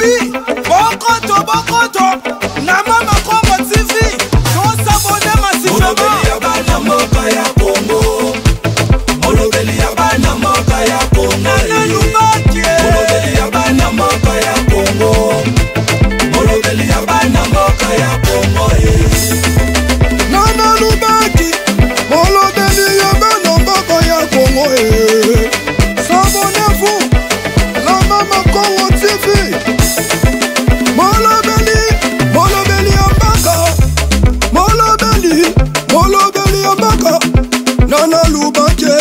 Itali, Bokoto, na Mama Congo TV, to s'abonner massivement. Bana moka ya Congo, Olobeli ya bana moka ya Congo. Nana Lubaki, Olobeli ya bana moka ya Congo, Olobeli ya bana moka ya Congo. Nana Lubaki, Olobeli ya bana moka ya Congo. S'abonnez-vous, la Mama Congo TV. Molobeli ya baka, Molobeli ya baka. Nana Lubaki,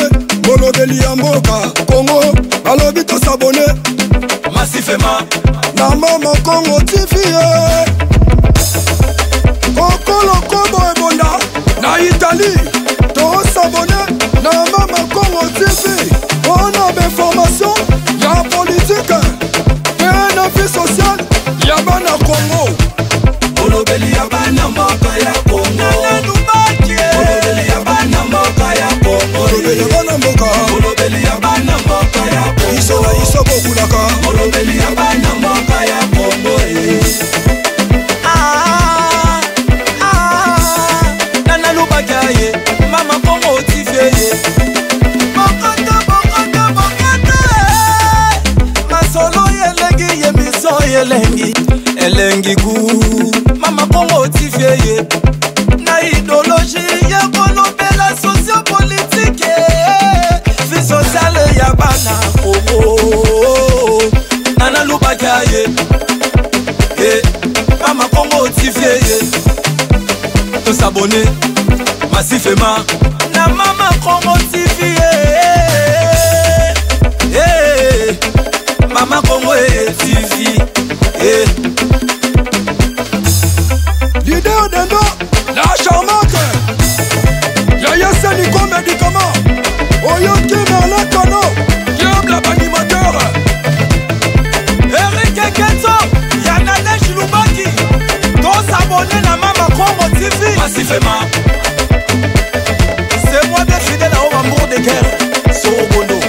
Molobeli ya mboka Congo. Alobi to s'abonner Massivement na Mama Congo TV. Kokolo Kobo Ebonda na Italie. To s'abonner na Mama Congo TV. On a des formations, y'a politique, y'a vie sociale, y'a bana Congo. Olobeli ya bana moka ya Congo. Nana Lubaki, Olobeli ya bana moka ya Congo. Olobeli ya bana mboka, Olobeli ya bana moka ya Congo. iso bokulaka. Olobeli ya bana moka ya Congo. Nana Lubaki, Mama Congo TV. Masolo yelengi yemiso elengi ku Mama Congo TV na idéologie ya kolobela sociopolitique vie sociale ya bana Congo. Nana Lubaki Mama Congo TV to s'abonner massivement na Mama Congo TV. Mama Congo TV. L'idée d'Endo, la charmante. Yaya Seniko médicament. Oyoki Merle Kano, diable animateur. Eric Keketo, Yanade Lubaki, to s'abonner na Mama Congo TV. Massivement C'est moi des fidèles à amour de guerre. Sorobono,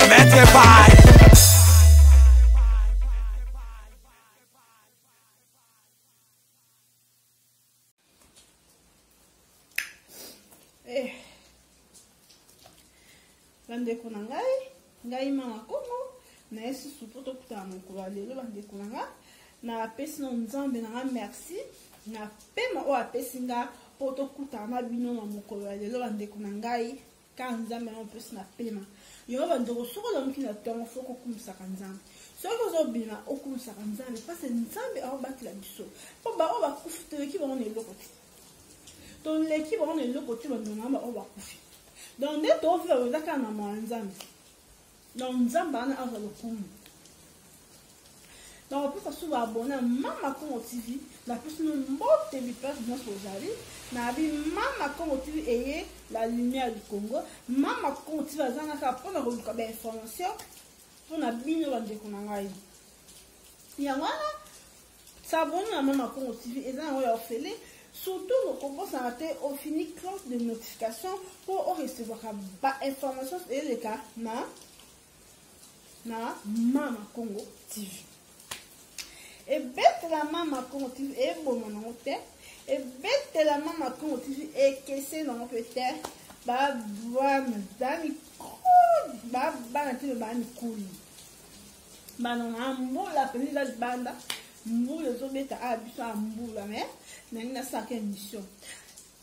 Maître Paille. Bandeko na ngai Mama Congo na esi supoto kutana mokolo lelo bandeko na nga na apesi na nzambe na nga merci na pema o apesi nga po tokutana bino na mokolo lelo bandeko na ngai ka nzambe na opesi na pema yo bandeko soko lamuki na tongo foko kumisaka nzambe soko zobina okumisaka nzambe parce nzambe aobatela biso po ba o bakufi toyeki bango na eloko te toleki bango na eloko te bandeko na nga o bakufi donc nde toovivre ozaka na mwa nzambe donc nzambe ana aza lokumu donc opesa so baabone Mama Congo TV napesi no mbote bipese nyonso ozali nabi Mama Congo TV eye la lumière du Congo. Mama Congo TV azanaka mpona koluka bainformation mpona bino bandeko na ngai yango wana sabone na Mama Congo TV eza yango ya ofele. Surtout, nous commençons à faire au fini cloche de notification pour recevoir des informations et les cas na Mama Congo TV. Et bête la Mama Congo TV et bon mon hôtel. Et bête la Mama Congo TV et qu'est-ce que non peut-être bah dani bah tu bah ni cool bah non amour la petite la banda mbula zobeta abisa mbula mais nangina saka émission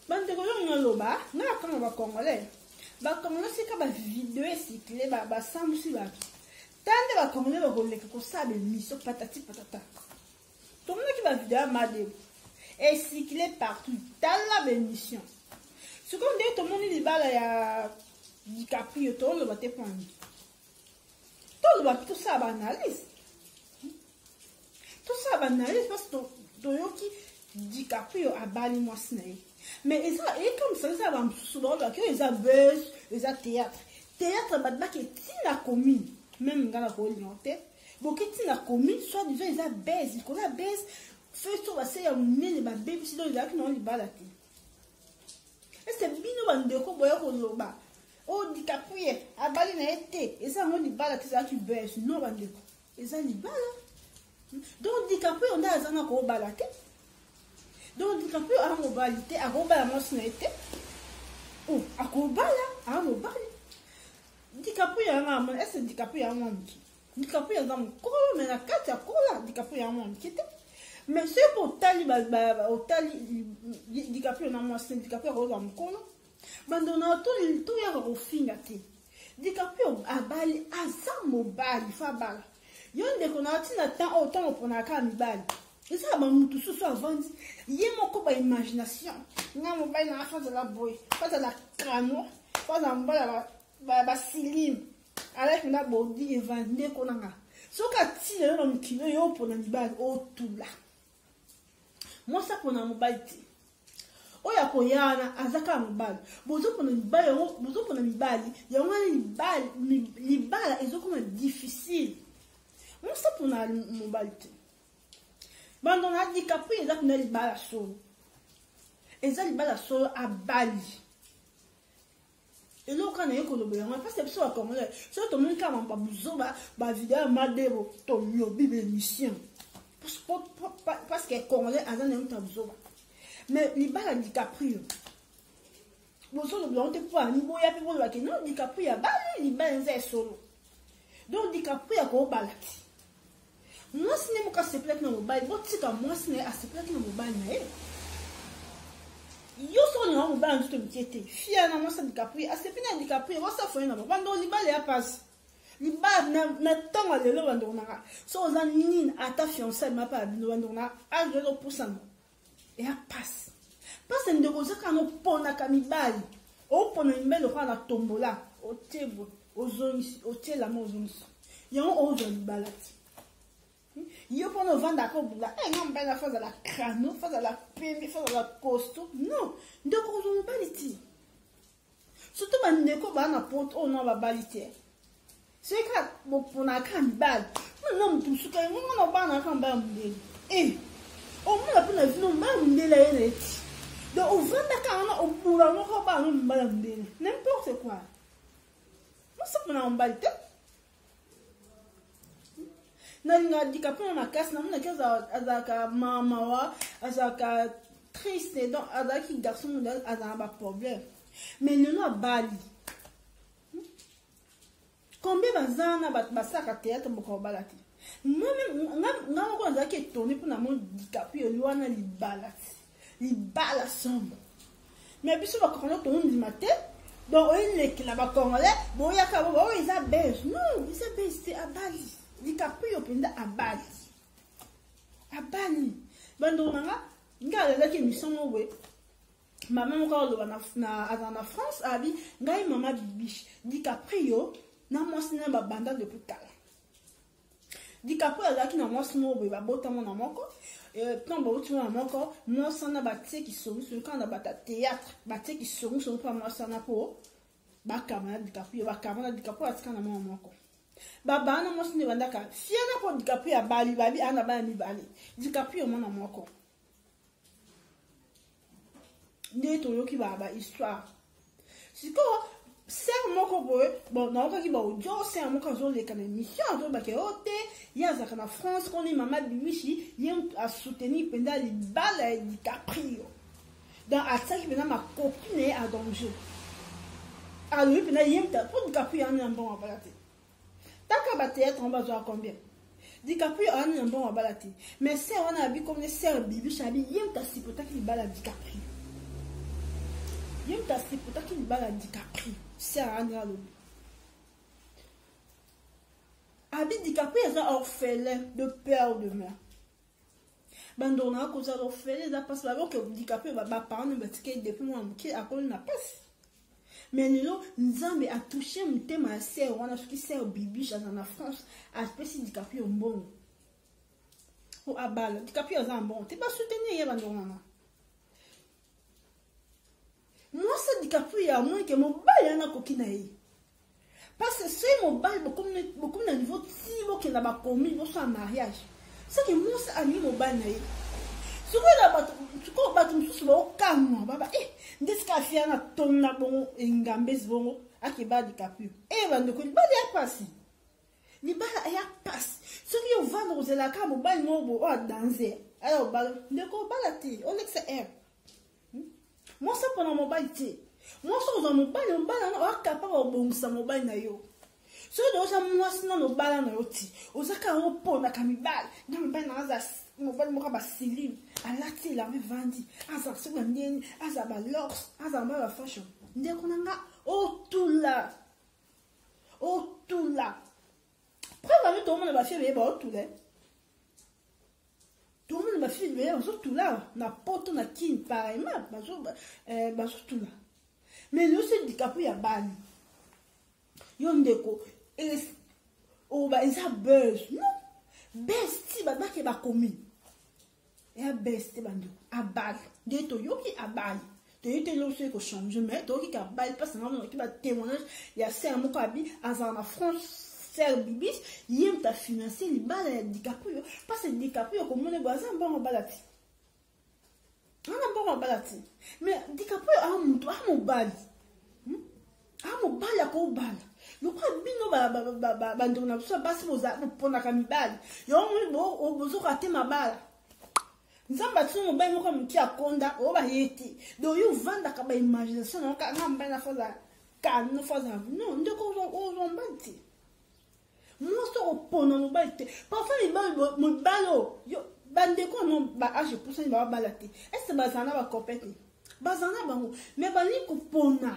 bande ko yo ngaloba na kanga ba congolais sika ba vidéo cyclé ba samusi ba tande ba congolais ba koleka ko sabe émission patati patata tout le monde qui va vidéo made et cyclé partout dans la émission ce qu'on dit tout le monde il bala ya DiCaprio tout le bate point tout le bate tout ça ba analyse tout ça va n'aller parce que Toyoki DiCaprio a bali moi snae mais et comme ça va souvent que ils a buzz ils a théâtre badba qui tina commune même ngala ko lionté boki tina commune soit disant ils a buzz il connaît buzz fait sur va c'est une ba baby si donc il a que non li balati et c'est bino bandeko boya ko loba o DiCaprio a bali na été et ça on li balati ça qui buzz non bandeko et ça li bala Donc DiCaprio on a azana ko balate. Donc DiCaprio a mobilité a robala mosnete. Oh, a ko bala a mobile. DiCaprio a maman, est-ce DiCaprio a maman qui? DiCaprio a dans ko mais la carte a ko là DiCaprio a maman qui. Mais c'est pour tali DiCaprio na mosnete DiCaprio a dans ko. Bandona tout ya ko finga te. DiCaprio a bali aza mobile fa bala. Yonde kona tina temps autant pour na ka mibali. Et ça ba mutu susu avandi. Yé moko ba imagination. Nga mobile na face de la boy, face de la crâne, face à mbala ba silim. Avec na body evande kona nga. Soka ti le no mkino yo pour na mibali o tout là. Moi ça pour na mobile ti. Oya koyana azaka mobile. Bozo pour na mibali, bozo pour na mibali. Ya wana libala ezokoma difficile. Moi ça pour na mobile ti. Bando na DiCaprio eza kuna libala solo. Eza libala solo a Bali. Et là quand on est kolobela, on passe episode à comment là. So to mon kama ba buzo ba vidéo madebo to mio bible mission. Parce que congolais azana un buzo. Mais libala DiCaprio. Bozo le blanc te pour ni boya pe pour ba que non DiCaprio a Bali libala eza solo. Donc DiCaprio a ko balaki. Moi, ce n'est pas se plaît dans le mobile. Moi, ce n'est pas se plaît dans le mobile. Yo son no mobile tout petit. Fia na moi ça DiCaprio. A se pina DiCaprio. Moi ça fait na. Bando libale ya passe. Libale na temps le lo bando na. So za nini ata fiancé ma pa bino bando na. A je lo pour ça. Et a passe. Passe ndeko zaka no pona kamibali. O pona mbele kwa na tombola. O tebo. O zoni. O tela mo zoni. Yon o zoni balati. Yo pour nous vendre d'accord là non ben la face de la crâne face de la pemi face de la costaud non donc on ne baliti surtout ben neko ba na porte on va baliti c'est que pour na kan bal non tout ce que on ba na kan ba mbele on m'a pas vu non ba mbele ene donc on vend d'accord on pour la no ba no mbele n'importe quoi moi ça pour na baliti na DiCaprio na casse na mona kaza azaka mama wa azaka triste donc azaki garçon azaka ba problème mais non a Bali combien bazana basaka théâtre boko balati nga ko azaki étonné pour na mon DiCaprio luana libala sombre mais biso ba kono to ndi matin donc il est là ba congolais bon ya ka bo isa beige non isa beige c'est à Bali DiCaprio penda a Bali. Bando nanga ngala la ki mission we. Maman ko lo na France abi ngai mama bibiche DiCaprio na mosina ba banda de putala. DiCaprio la ki na mosina we ba bota mo na moko. Tant ba utu na moko, mo sana ba tie ki so sur quand na bata théâtre, ba tie ki so pa mo sana po. Ba kamana DiCaprio atika na mo moko. Baba na mosini bandaka fiana ko DiCaprio ya Bali ana ba mi Bali DiCaprio mona moko ndeto yoki baba histoire siko ser moko boy bon na ko ki ba ojo ser moko zo le kana mission zo ba ke ote ya za kana France ko ni mama biwishi yem a soutenir penda li bala DiCaprio dans attaque penda ma copine a danger alors penda yem ta pour DiCaprio en bon abalate. Taka ba théâtre on va jouer combien? DiCaprio a un bon abalati. Mais c'est on a vu comme les sœurs bibi chabi yem ta sipota qui bala DiCaprio. Yem ta sipota qui bala DiCaprio. C'est un ngalo. Abi DiCaprio est un orphelin de père ou de mère. Bandona ko za orphelin da passe là que DiCaprio va parents ne mettre depuis moi qui a connu na passe. Mais nous, Nzambe a touché mon thème à sœur, on a ce qui sert au bibi dans la France, à spécifique DiCaprio bon. Ou à balle, DiCaprio est un bon. T'es pas soutenu, il y a moi, ça DiCaprio a moins que mon bail en a coquinaï. Parce que c'est mon bail, beaucoup de niveau si bon qu'il n'a pas commis, bon, soit un mariage. C'est que moi, ça a mis mon bail naïf. Tu ko batum susu ba okamwa baba ndeska fia na tonna bon ngambes bon akeba DiCaprio bando ko bali ya pasi ni bala ya pasi so ki ovana vous êtes là, quand vous baillez, vous dansez. Alors, vous baillez, vous baillez, on est que c'est moi, ça pendant mon bail, moi, ça dans mon bail, on baille, on capable de bon ça, mon bail, nayo. So, moi, sinon, nos balles, on ti. On s'est qu'à repos, na camibal, na mon bail, mon bail, mon bail, silim, à la tille, la vendi, à sa seconde, à sa balance, à sa balle, fashion. Dès qu'on a, oh, tout là. Oh, tout là. Après, tout le monde va faire les bords, tout là. Tout le monde va faire les bords, tout là. Na poto, na kin, pareillement. Tout là. Mais le seul DiCaprio, il y a ban. Yondeko. Et oh, bah, ils ont buzz. Non. Besti, bah, qui va commis. Et à besti, bah, à balle. Des toyoki à balle. Tu es là aussi que change, mais tu as bail parce que tu vas témoigner. Il y a un mot qui a en France. Bibi, il y a ta financé les balles DiCaprio parce que DiCaprio comme on est basé en bon balati. On a bon balati. Mais DiCaprio a mon bal. A mon bal à quoi bal. Le quoi bino bandona so passe pour na kamibal. Yo on besoin rater ma balle. Nzamba tu mo bail mo comme qui a konda o ba yeti. Do you vanda ka ba imagination on ka ngamba na faza kan no faza. Non, ndeko on bati. Moi, je suis au balate. Parfois, les balles, mon ballot, bandeko, non, bah, je pousse, il va balater. Est-ce que Bazana va compéter? Bazana, mais Baliko Pona.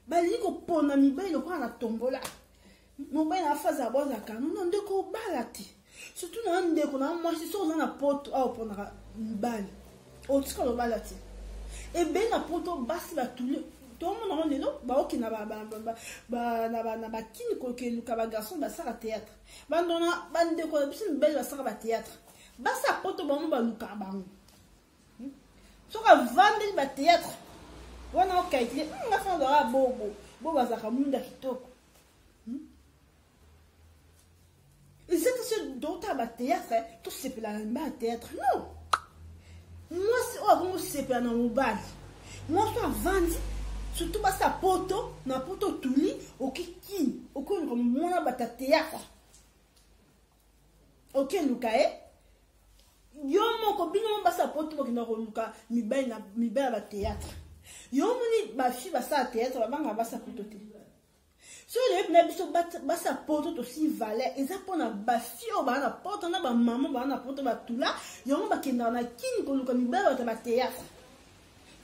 Baliko Pona, mi bail, le coin à tombola. Mon bail, la phase à bois à canon, non, de quoi balater. Surtout dans un déco, moi, je suis dans la porte, à opponera une balle. Au-dessus de la balate. Et bien, la porte, basse, va tout le. Tout le monde est là, bah ok, na ba kini ko ke luka ba garçon ba sara théâtre. Ba ndona ba ndeko bisin belle ba sara ba théâtre. Ba sa poto ba mo ba luka ba. So ka vendre ba théâtre. Wana o kaitile, nga fa ndora bo ba za ka munda kitoko. Et c'est ce d'autres ba théâtre, tout c'est pour la ba théâtre. Non. Moi c'est pour na mobile. Moi so vendre surtout parce que poto na poto tuli okiki okoni comme mona bata théâtre ok lukae yo moko bino basa poto bokina ko luka mibay ba théâtre yo moni ba fi basa théâtre ba banga basa poto te so le na biso basa poto to si valait eza pona ba fi o ba na poto na ba maman ba na poto ba tula yo mo bakenda na kini ko luka mibay ba théâtre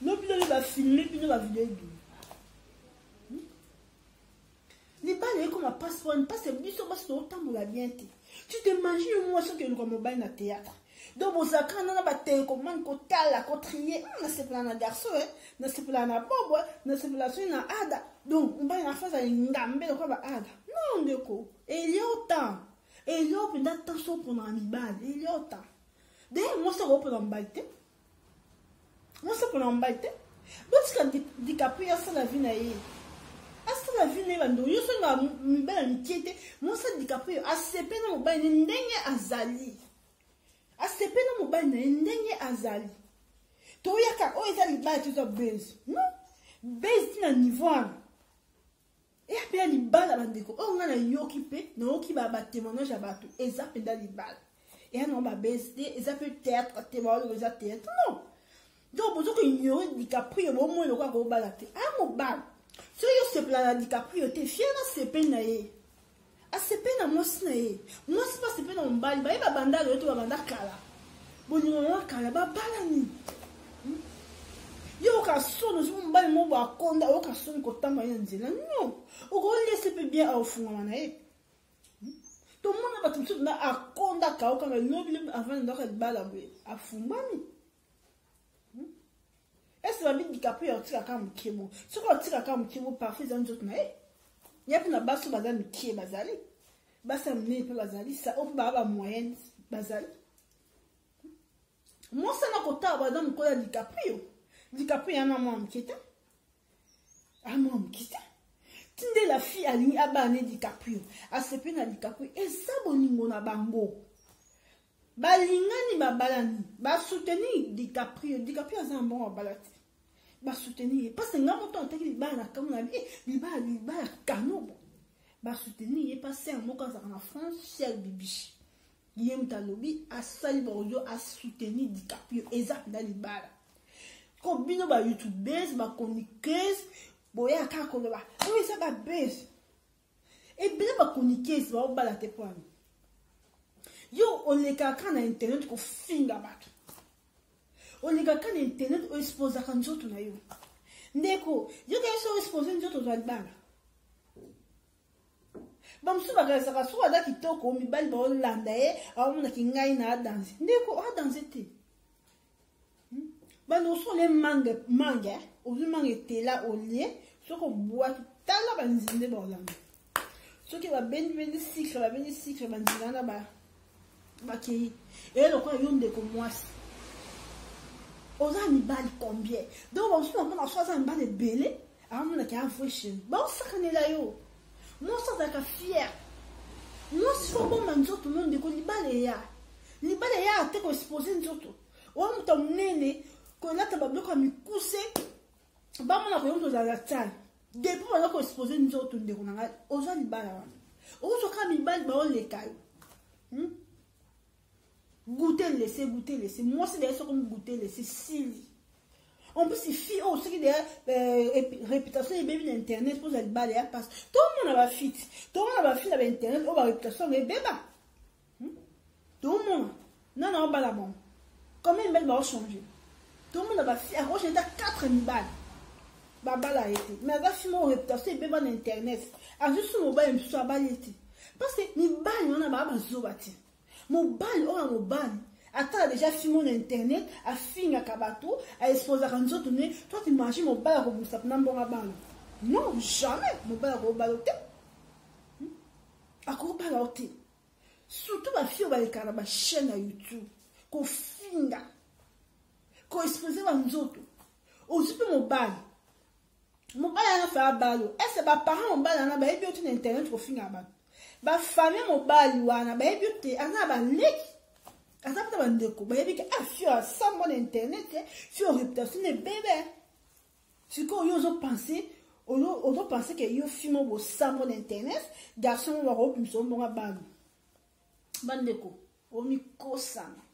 no bino ba filmer bino ba vidéo. Les balles comme un passeport, parce que biso parce que autant vous la bien été. Tu t'imagines moi ce que nous comme mobile na théâtre. Donc vous avez quand on a battu comme man ko tala ko trier, na se plan na garçon, na se plan na bobo, na se plan na ada. Donc on va na face à ngambe de quoi ba ada. Non ndeko. Et il y a autant. Et il y a plus d'attention pour na mi balle, il y a autant. D'ailleurs moi ça repose en balle. Moi ça pour en balle. Parce que DiCaprio ça la vie na yé. Asta la vie n'est pas de yo so na mbela nkiete mo sa DiCaprio asepe na mobile ndenge azali asepe na mobile ndenge azali to yaka o ezali ba tu so base non base na niveau et après li bala bandeko o ngana yoki pe no ki ba témoignage à bato eza penda li bala et non ba base eza peut théâtre témoignage eza théâtre non donc besoin que ignorer DiCaprio au moins le quoi ko bala te a mobile. Si vous avez la DiCaprio, tu es fier de ce peine. A ce peine, moi, c'est pas ce peine en balle. Il va bandar le tout à bandar kala. Bon, il va kala, ba balani. Yo, ka son, nous sommes balle, mon ba konda, o ka son, ko tamba yanzela. Non. O ko laisse peu bien au fond, on a. Tout le monde va tout de à konda ka, o ka le avant de balle à fumami. Est-ce que la vie DiCaprio tire à comme Kibo? Ce qu'on tire à comme Kibo parfait dans d'autres naïs. Il y a une base sur Bazali qui est Bazali. Basa mne pe Bazali, ça op baba moyenne Bazali. Moi ça n'a pas ta badam ko ya DiCaprio. DiCaprio yana moi mkita. Ah moi mkita. Tinde la fille a lui abane DiCaprio. A sepe na DiCaprio et ça boningo na bango. Balingani babalani ba soutenir DiCaprio a un bon balati ba soutenir parce que ngamo to teki ba na comme na bi ba kanobo ba soutenir pas c'est un mot quand ça en France cher bibi Yem talobi a sali bordio a soutenir DiCaprio exact dans les bars. Comme bino ba YouTubers, ba chroniqueuses, boya ka ko ba. Oui ça ba base. Et bien ba chroniqueuses ba ba la te point. Yo on les kaka na internet ko finga ba. On les kaka na internet o expose ka nzoto na yo. Ndeko, yo ka so expose nzoto za bana. Bamsu bagasa ka so ada kitoko mi bali ba olanda awona kingai na danse. Ndeko a danse te. Bano so les manga au manga était là au lien ce qu'on boit tala banzinde ba olanda. Ce qui va ben cycle banzina ba ki et le quoi yonde ko mwasi. Oza mi bali combien? Donc on se demande à 60 balles belé, à mon qui a fouché. Ba on sakanela yo. Moi ça ka fier. Moi si faut bon manzo tout le monde de ko libale ya te ko exposer nzoto. O mto mnene ko lata ba bloka mi kuse. Ba mona ko yonto za latana. Depuis on a ko exposer nzoto ndeko nanga. Oza libala wana. O so ka mi bali ba on le kai. Goûter, laisser. Moi, c'est d'ailleurs comme goûter, laisser. Si. En plus, c'est filles, oh, ce qui est réputation et bébé d'internet, pour aller balayer, parce que tout le monde a fit. Tout le monde a fit avec internet, oh, la réputation et bébé. Tout le monde. Non, pas la bombe. Combien de balles va changer? Tout le monde a fait. Alors, j'ai 4 balles. Baba l'a été. Mais elle a fait mon réputation et bébé d'internet. Alors, juste mon bail, je suis à balaiser. Parce que, mes balles, on a pas besoin. Mon bal, attends déjà filmé mon internet, à finir à Kabato, à exposer à nous autres, toi tu imagines mon bal à reboussar, non, jamais, mon bal à rebaloter. À rebaloter. Surtout ma fille, on va aller à ma chaîne à YouTube, qu'on finga, qu'on expose à nous autres. Aussi pour mon bal à faire un bal, et c'est pas parent, mon bal à la baie, bien internet, qu'on finga à bal. Ba famille mon bali wana ba ebiote ana ba leki asa pata bandeko ba ebika afio a ça mon internet sur réputation ne bébé ce qu'on yo penser on penser que yo filmo bo ça mon internet garçon wa ro pimso mo ba bandeko o mi kosana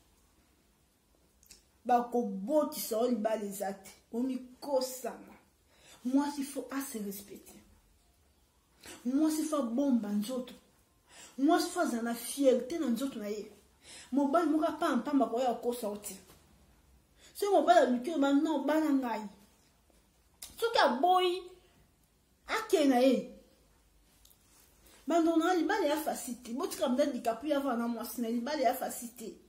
ba ko boti so li ba les actes o mi kosana moi il faut assez respecter moi il faut bon banjoto. Moi, je fais la fierté dans les autres. Mon bal ne mourra pas en temps de sortir. Si mon bal a lu maintenant, balangaï. Ce qu'a boy, à Kenaï. Maintenant, il bal est à facilité. Bon, tu comme d'être DiCaprio avant la moitié, il bal est à facilité.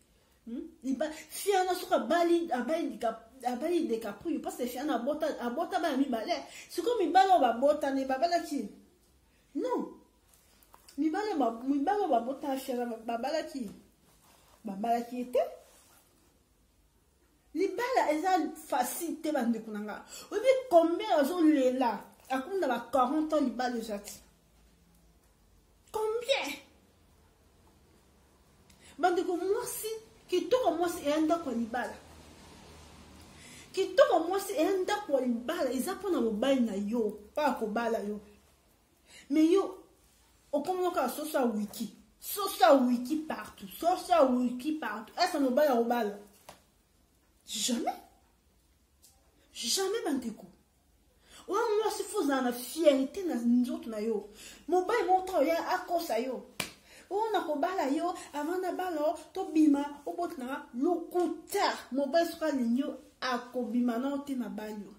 Il bal, fiana sur un bali, à bali DiCaprio, parce que fiana à bota ba mi balé. C'est comme il bal va bota ne babala qui. Non. Mi bala ba bota chera babala qui était li bala eza facilité bande kunanga obi combien azo lela akunda ba 40 ans li bala déjà combien bande ko moi si qui to ko moi si enda ko li bala qui to ko moi si enda ko li bala eza pona mobile na yo pa ko bala yo mais yo au comment on social wiki partout est-ce qu'on va au bal jamais bandeko ou moi si faut dans la fierté dans nous autres na yo mobile montre ya akosa yo on a ko bala yo avant na balo to bima o botna lokuta mobile sera linyo akobima na te na banyo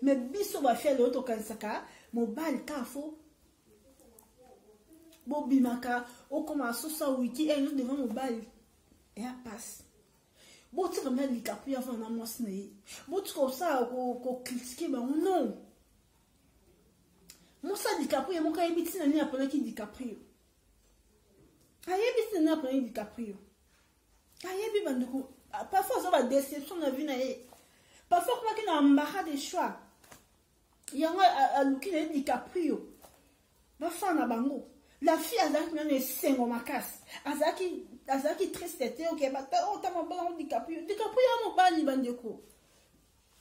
mais biso ba faire l'autre kansaka mobile ka fo Bobimaka, o commence ça wiki et nous devant mobile et à passe. Bon tu comme DiCaprio avant na moi sné. Bon tu comme ça ko critiquer ben non. Moi ça DiCaprio mon ka ebiti na ni appelé qui DiCaprio. Ayebiti na appelé DiCaprio. Ayebi bandeko parfois ça va déception na vie na e. Parfois comment qu'il a embarras des choix. Il y a un look qui DiCaprio. Va faire na bango. La fille a dit que c'est un macasse. Azaki triste, ok, bah, oh, t'as mon bal, DiCaprio a mon bal, bandeko.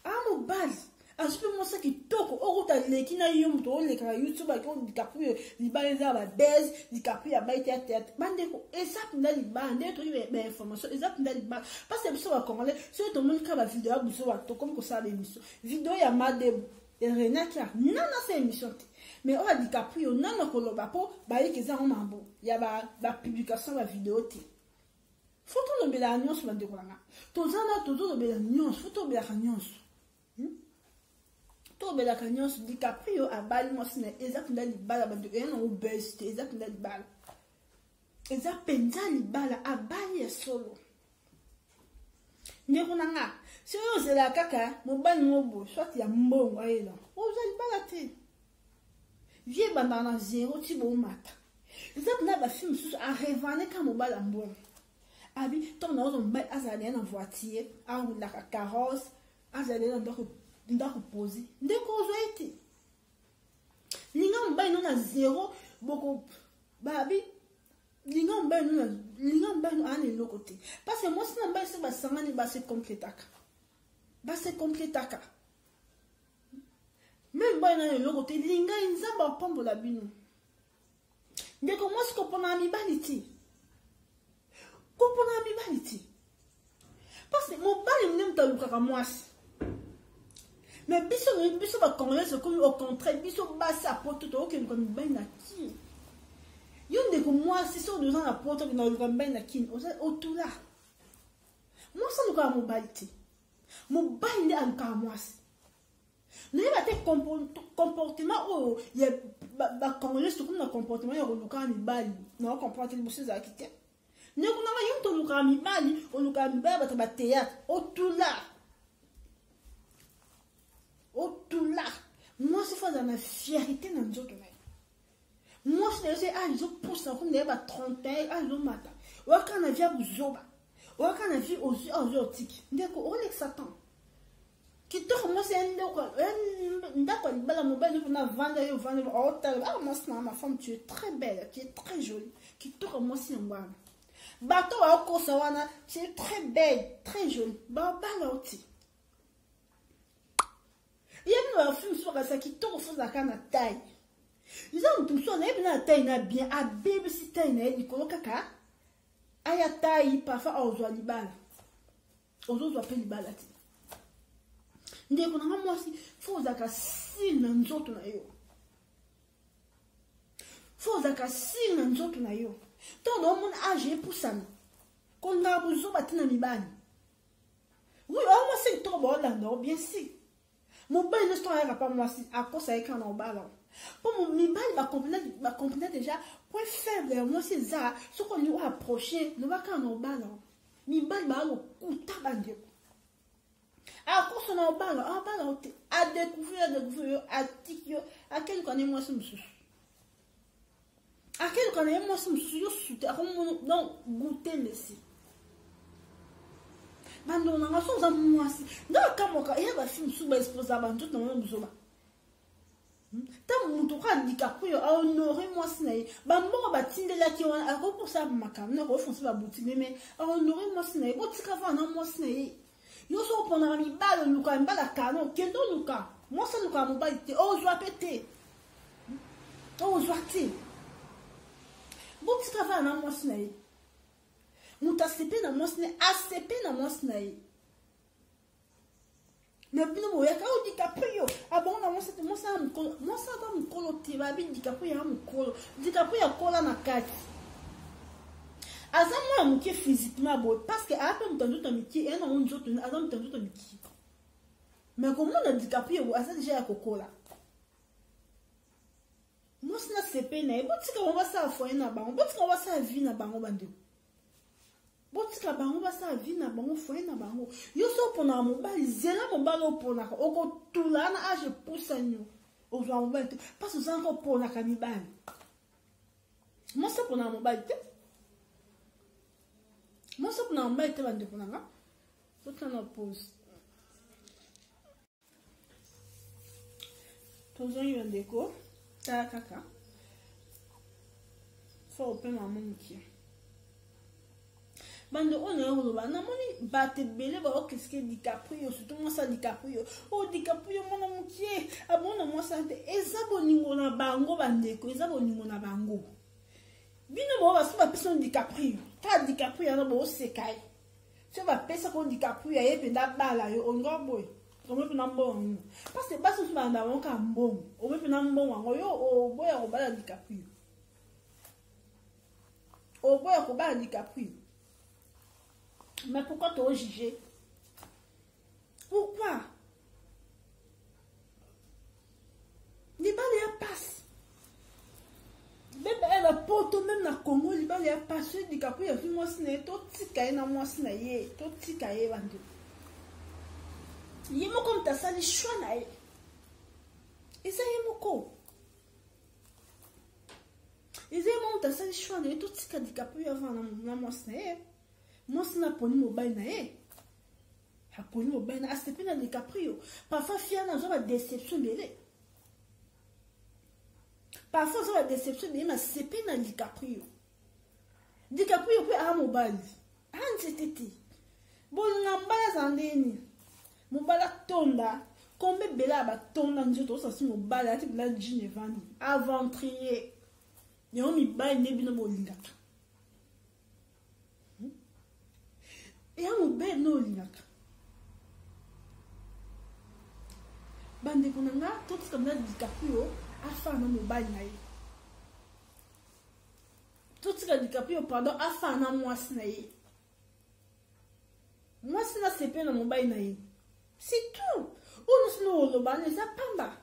Ah, mon bal. Azupe mwasi kitoko okuta leki na yo muto oleka YouTube ak on DiCaprio libala za ba base DiCaprio ya baite théâtre bandeko ezap nda libala nde to ba information ezap nda libala parce que biso ba congolais so to mon ka ba vidéo ya biso ba to comme ko ça l'émission vidéo ya Madem et René Clark non c'est émission mais on a DiCaprio non ko loba po ba yeke za mambo ya ba publication ba vidéo te photo no bela nyonso bandeko langa to zana to zo bela nyonso photo bela nyonso to bela nyonso DiCaprio abali mwasi na ezapenda libala bandeko yana obesite ezapenda libala ezapenda libala abali ya solo ndeko nanga si yo zela kaka mobali ngobo soit ya mbongo ayela oza libala te vie bandana zéro ti bo mata ezapenda ba film susu a revane ka mobala mbongo abi to na ozo mbali azali na voiture a la carrosse azali na ndako poser ndeko ozo ete linga mbali no na zéro boko babi linga mbali no ane lokote parce que moi si na mbali se basangani ba se complétaka même mbali na lokote linga nzamba pombo la bino ndeko moi si kopona mibali ti kopona mibali ti parce que mobali mne mtalukaka mwasi mais biso ba congolais comme au contraire biso basa poto to ke comme ben na ki yo ndeko mwasi so deux ans na poto na comme ben na ki otula moi ça luka mobali ti mobali ndi aluka mwasi ne ba te comportement o ya ba congolais comme na comportement ya luka mibali na comportement biso za kite ne kuna ma yonto luka mibali o luka mibali ba théâtre otula moi c'est fois dans la fierté dans nzoto na moi c'est ah ils ont poussé comme des 30 ans ah ils ont mata waka na via buzoba waka na vie aussi ozotique ndeko on Satan kitoko moi c'est ndako libala mobile na vendre yo vendre ah moi c'est ma femme tu es très belle tu es très jolie kitoko moi c'est ngwana bato wa kosa wana tu es très belle très jolie ba bala oti il y a un film sur ça qui tombe sur la canne à taille. Ils ont tout ça, on a bien taille, na bien, à bébé si taille, na il colo caca. Aya taille, parfois, on doit libala. On doit appeler libala. Ndé qu'on a moi si, faut zaka si nous autres na yo. Faut zaka si nous autres na yo. Tant dans mon âge pour ça. Qu'on a besoin batina libani. Oui, on moi c'est trop bon là, non, bien sûr. Mon bain ne sera pas moi si à cause avec un emballon. Pour mon mibali va comprendre déjà point faible moi c'est ça ce qu'on lui a approché ne va qu'un emballon. Mibali va le couta bandé. À cause son emballon à découvrir à tikio à quel qu'on est moi c'est monsieur. À quel qu'on est moi c'est monsieur donc goûter laisser. Bando na ngaso za mwasi nda kamoka ya ba film suba exposa bantu na mzoba ta muntu ka DiCaprio a honoré mwasi na ye ba mbo ba tindela ki wana ako pour ça makam na ko foncer ba boutique mais a honoré mwasi na ye botika va na mwasi na ye yo so pona mi balo luka mbala kano kendo luka mwasi luka mobali te o zwa pété o zwa ti botika va na mwasi na ye muta sepe na mwasi na asepe na mwasi na ye mais bino boya ka o DiCaprio abona mwasi te mwasi ata mukolo te babi DiCaprio ya mukolo DiCaprio ya kola na kati aza mwa muke physiquement boy parce que ape mutandu to miki ena unzoto aza mutandu to miki mais comme on a DiCaprio aza déjà ya kokola mwasi na sepe na ye botika on va sa foyer na bango botika on va sa vie na bango bandeko botika bango basa vie na bango foyer na bango yo so pona mobali zela mobali opona oko tulana age pusanyo ozwa mobali parce que zango pona ka mibali moi ça pona mobali te moi ça pona mobali te bande pona nga so kana pause tozo yondeko ta kaka faut open maman qui bande on est roloba na moni bate belé ba okriske DiCaprio surtout moi ça DiCaprio oh DiCaprio mona mukie abona moi ça eza boningo na bango bandeko eza boningo na bango bino bo ba so ba personne DiCaprio ta DiCaprio na bo sekai so ba pesa ko DiCaprio ye penda bala yo ongoboy on peut n'ambon parce que bas sur banda on ka mbon on peut n'ambon yo o boya ko bala DiCaprio o boya ko bala DiCaprio. Mais pourquoi tu as jugé? Pourquoi? Les balles passent. Même elle a porté même dans Congo, les balles passent. DiCaprio il a fait moi c'est tout tikaye na moi c'est naie, tout tikaye bandu. Yemo comme ta sali choix naie. Et ça yemo ko. Et ça yemo ta sali choix naie, tout tikaye DiCaprio avant na moi c'est naie. Moi, c'est la poni mobile na e. La poni mobile na c'est pas DiCaprio. Parfois fier na zo ba déception belé. Parfois zo ba déception belé mais c'est pas DiCaprio. DiCaprio peut a mobile. Ah c'était. Bon ngambala zandeni. Mobile tonda. Combien bela ba tonda njoto ça si mobile ati bla Ginevani. Aventurier. Yo mi bail ne bino bolinga. Et à mon bel no linaka. Bande konanga, tout ce comme ça DiCaprio, a fait un mobile naï. Tout ce que DiCaprio, pardon, a fait un mois naï. Moi, c'est la CP dans mobile naï. C'est tout. On nous le ban, ça pamba.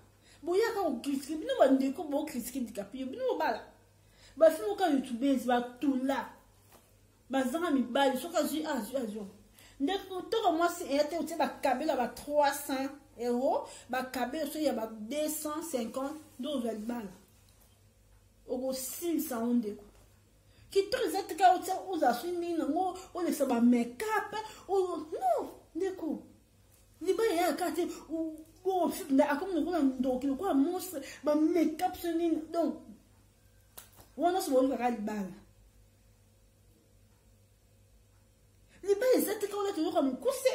Boya quand on critique, nous on découvre bon critique DiCaprio, nous bala. Bah, si on YouTube, va tout là. Bazanga mi bali soka zu azu ndeko to moi c'est été au ba kabela ba 300 €, ba kabela so ya ba 250 dollars bala ogo 600 ndeko ki to ezate ka o za swini ngo o le sa ba make-up o non ndeko ni ba ya ka te o fit na akomo ngo ndoki ko monstre ba make-up swini donc wona so bo ka bala. Les balles, c'est quand on a toujours comme coussé.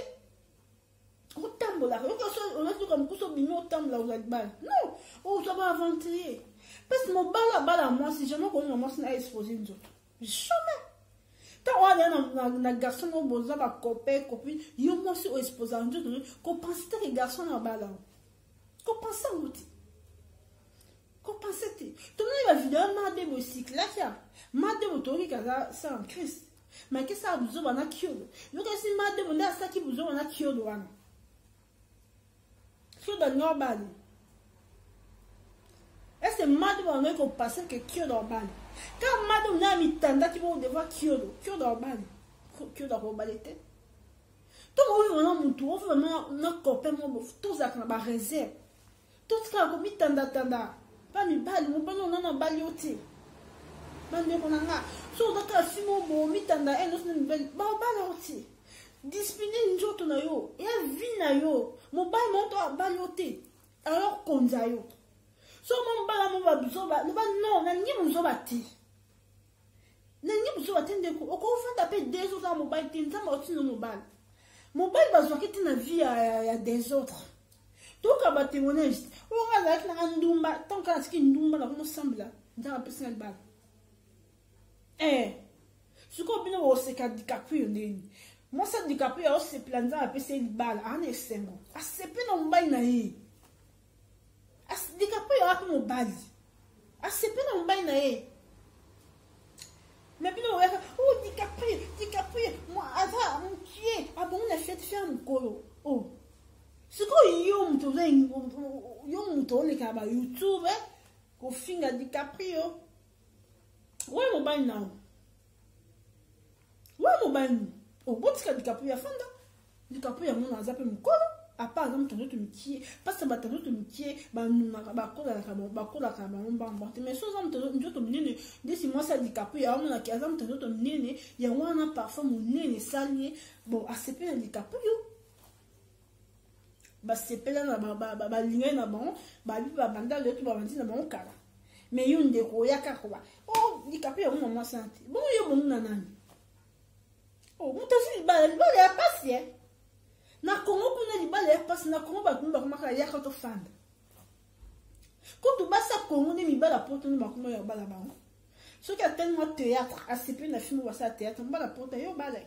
Au tambour là, on a toujours comme coussé au bino au tambour là où la balle. Non, on va inventer. Parce que mon balle à moi, si jamais on commence à exposer une autre. Jamais. Quand on a un garçon, on a besoin de copain, copine, il y a aussi exposé un autre. Qu'on pense que les garçons ont balle. Qu'on pense à l'outil. Qu'on pense à l'outil. Tout le monde va vidéo, m'a débo cycle là, m'a débo tori, c'est un Christ. Mais qu'est-ce que ça a besoin de kyodo? Donc, si je demande à ça qui besoin de kyodo, c'est de normal. Est-ce que madame a passé que kyodo en balle? Quand madame n'a mis tanda qui vont devoir kyodo en balle. Kyodo en balle. Tout le monde a mon tour, vraiment, notre copain, tout ça, on a réserve. Tout ce qu'on a mis tanda. Pas mis balle, mon pas non, non, balle yoté. Bande konanga so daka fimo bo mitanda eno sne bel ba baloti discipliné njoto na yo ya vie na yo mo ba monto balote alors konza yo so mo bala mo ba biso ba non na nyi mo zo bati na nyi mo zo batende ko ko fanda pe des autres mo ba tinza mo tino mo ba ba zo kiti na vie ya des autres donc ba témoignage o ga za na ndumba tant que ski ndumba na ko sembla dans la personne ba. Ce qu'on peut voir, c'est qu'à DiCaprio, moi, ça DiCaprio, c'est plein de temps, c'est une balle, en essengo. Ah, c'est plus non bail naïe. Ah, DiCaprio, a plus mon balle. Ah, c'est plus non bail naïe. Mais puis, oh, DiCaprio, moi, avant, mon pied, ah bon, on a fait faire un colo. Oh. Ce qu'on y a, on tourne sur YouTube, qu'on finit à DiCaprio. Ouais, mon bain now. Ouais, mon bain. Au bout de DiCaprio, fanda. DiCaprio, mon azap mon col. À part exemple, ton autre métier. Parce que ton autre métier, bah, nous n'avons pas mais sans nous autres menés, dès moi ça DiCaprio, on a qu'à ton autre menés, il y a un parfum mon nez salier. Bon, à ce point, DiCaprio. Bah, c'est pas là, bah, ligne là, bon, bah, lui, bah, banda, le tout, bah, banda, bon, cara. Mais il y a une déco, il y a quoi. Oh, DiCaprio, on m'a senti. Bon, il y a bon nanani. Oh, mon tasi libala ya pasi eh. Na Congo kuna libala ya pasi na Congo ba kumba kuma ya kato fanda. Quand tu basa Congo ni libala poto ni makuma ya bala ba. Ce qui a tellement théâtre, à ce point na film basa théâtre, bala poto yo bala.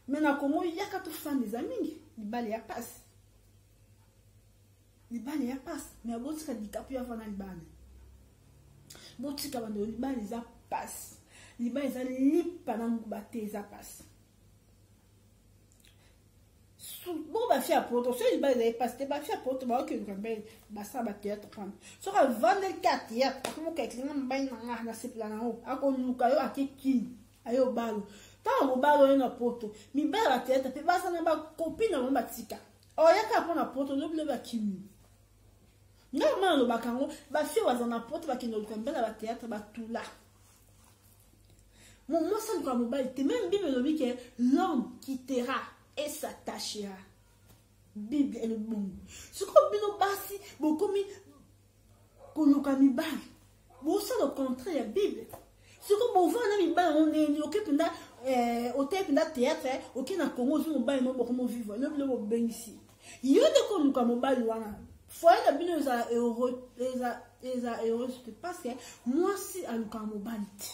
Mais na Congo ya kato fanda des amis, libala ya pasi. Libala ya pasi, mais abotika dikapu ya vana libala. Botika bando libala za pasi. Libala za lipa na ngubate za pasi. Bon, bah, faire pour toi, si bah, les pastés, bah, faire pour toi, bah, ok, bah, ça, bah, théâtre, quand même. Sur un 24 théâtre, comment quelqu'un m'a dit, na c'est plan en haut, à quoi nous, caillou, à qui, ayo, balo. Tant au balo, il y a un poto, mi belle la théâtre, puis bah, ça n'a pas copine, on va tika. Oh, il y a qu'à prendre un poto, nous, le qui. Normalement, le bacango, bah, faire, on a un poto, bah, qui nous, comme belle la théâtre, bah, tout là. Moi, ça, nous, comme bah, t'es même bien, le dit que l'homme quittera et s'attachera. Bible est le bon. Ce qu'on bino basi, beaucoup mi kolokami ba. Bon ça le contraire la Bible. Ce qu'on bon vana mi ba on est OK penda au théâtre, OK na Congo zo ba no beaucoup vivre. Le ben ici. Yo de ko luka mo ba wana. Foi la bino za euro parce que moi si à luka mo ba lit.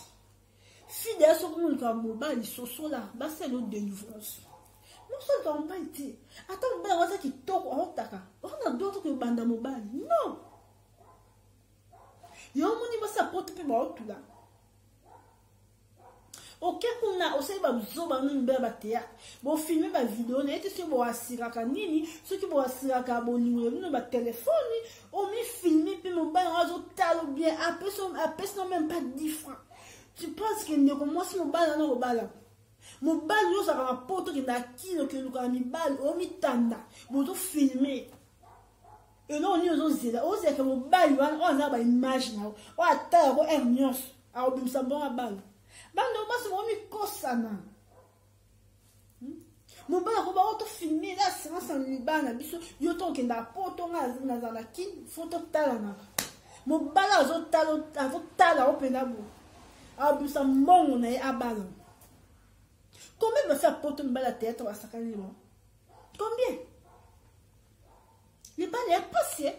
Fidèle sur ko luka mo ba li soso là, ba c'est le délivrance. Non seulement pas été. Attends, on va qui toque en taka. On a d'autres que banda mobile. Non. Il y a un monde qui va s'apporter pour moi tout là. Ok, on a aussi besoin de faire théâtre. Bon, filmer ma vidéo, on est sur mon assiraka nini, ceux qui vont assiraka bon numéro, mon téléphone, on me filmer puis mon bain réseau talo bien, après ça même pas 10 francs. Tu penses que ne commence mon bain dans le bal. Mon bal yo ça va poto qui na kilo que nous avons mis bal au mitanda bon to filmer et non ni aux zela o c'est que mon bal yo on a ba image na o ata ko ernios a o bimsa bon a bal bando ba so mi kosana mon bal ko ba o to filmer là c'est en libana biso yo to ke na poto na za na kin photo talana mon bal azo tala o penabo a bimsa bon na a bal. Combien me faire porter une balle à tête à Sakani? Combien? Les balles sont passées.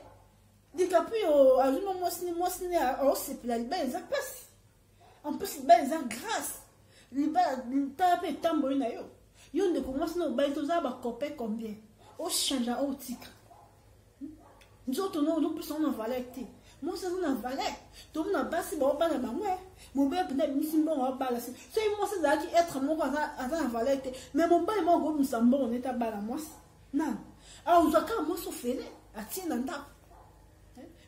Des capilles, à un moment, c'est la balle, ça passe. En plus, les balles sont grâce. Les balles, les tambourines, yo ne commence à bailler tous à copier combien? Au change au tic. Nous autres, nous plus on en valait. Moi, c'est une valeur. Tout le monde a passé par le bas. Mon père peut-être mis une bonne balle. C'est moi, c'est là qui être mon à valeur. Mais mon père, mon gros, nous sommes bons, on est à balle à moi. Non. Alors, vous avez moi souffert à tirer dans ta.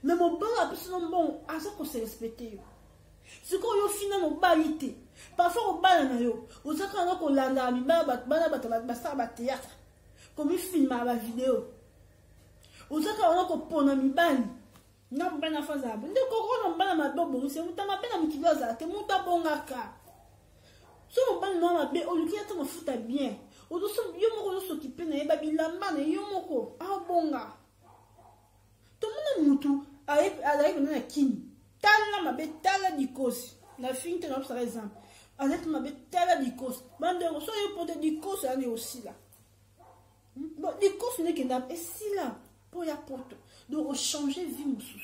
Mais mon père a plus de bon à ça qu'on s'est respecté. Ce qu'on a finalement balité. Parfois, on balle, vous avez qu'on l'a mis, bah, théâtre. Comme il filme à la vidéo. Vous avez qu'on pone mi balle. Non, ben à faire ça. Ne comprends pas ma bobo, c'est mon tama peine à m'utiliser. T'es mon tabongaka. Si on parle non ma bé, on lui a tellement foutu bien. On doit s'occuper de babi la main et yomoko. Ah bonga. Tout le monde moutou. Avec un kini. Tala ma bé, tala di cause. La fille te donne par exemple. Avec ma bé, tala di cause. Bande, soyez pour des causes, elle est aussi là. Bon, des causes n'est qu'une dame. Et si là, pour y apporter. Donc, changer vie, monsieur.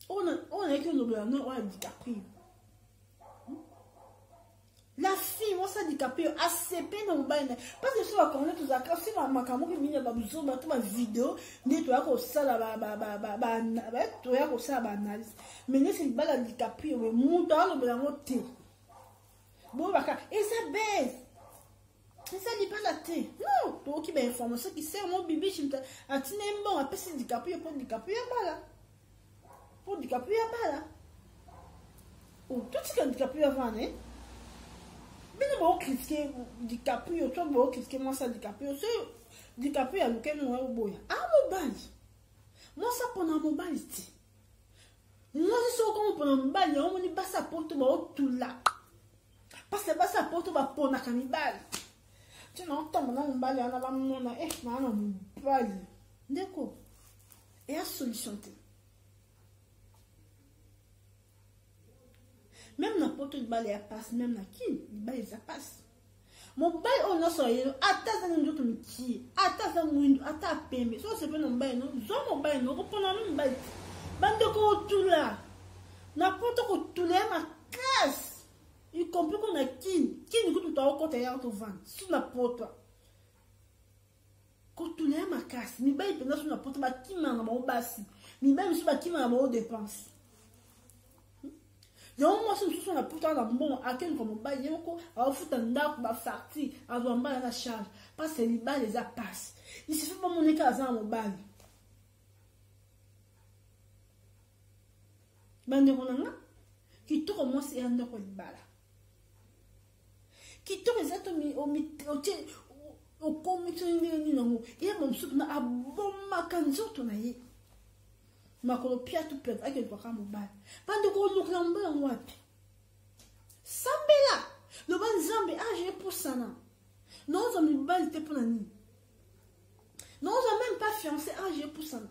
On est que nous on a DiCaprio. La fille, moi, ça DiCaprio, ACP, non, parce que si on connaît tout ça, quand si ma caméra qui m'a besoin de ma vidéo, ni toi, comme ça, tu as comme ça, analyse. Mais n'est-ce pas la DiCaprio, mais mon temps, le blanc, bon, et ça baisse. Mais ça n'est pas la thé. Non, toi qui m'informe, ce qui sert mon bébé, je me dis, ah, tu n'es bon, après c'est DiCaprio, pour DiCaprio, là. Pour DiCaprio, là. Oh, tout ce que DiCaprio avant, hein. Mais nous, on critiquer DiCaprio, toi, on critiquer moi, ça, DiCaprio. C'est DiCaprio, il y a lequel nous, on boya. Ah, mon bail. Moi, ça, pendant mon bail, moi, je suis au compte pendant mon bail, on me dit, bah, ça porte, tout là. Parce que, bah, ça porte, bah, pour la cannibale. Tu n'entends pas mon balai, on a pas mon balai. D'accord. Et la solution. Même poto libala ya passe même na kini libala eza passe mobali oyo nyonso yelo ata aza na nzoto mikie ata aza mwindu ata apembe so sepe na mobali no zwa mobali no kopona no mobali te bandeko otula na poto kotula ya makasi y compris qu'on a kini kutu tawo kota ya tovanda sur la poto kotula ya makasi mibali mpenza sur la poto bakimanga bango basi mibali misu bakimanga bango dépense yango mwasi mosusu na poto na mbongo akeluka mobali ye moko aofuta ndako bafarti azwa mbala na charge parce libali eza pasi isufi bamoneka aza na mobali bandeko na nga kitoko mwasi ya ndako libala kitoko eza to okomiti ndenge nini nango ye mosusu na abomaka nzoto na ye makolo pia tu pete ake kwa mobali bandeko olukela mobali yango wapi sambela loba nzambe age epusana noza mibali te mpona nini noza même pas fiancé age epusana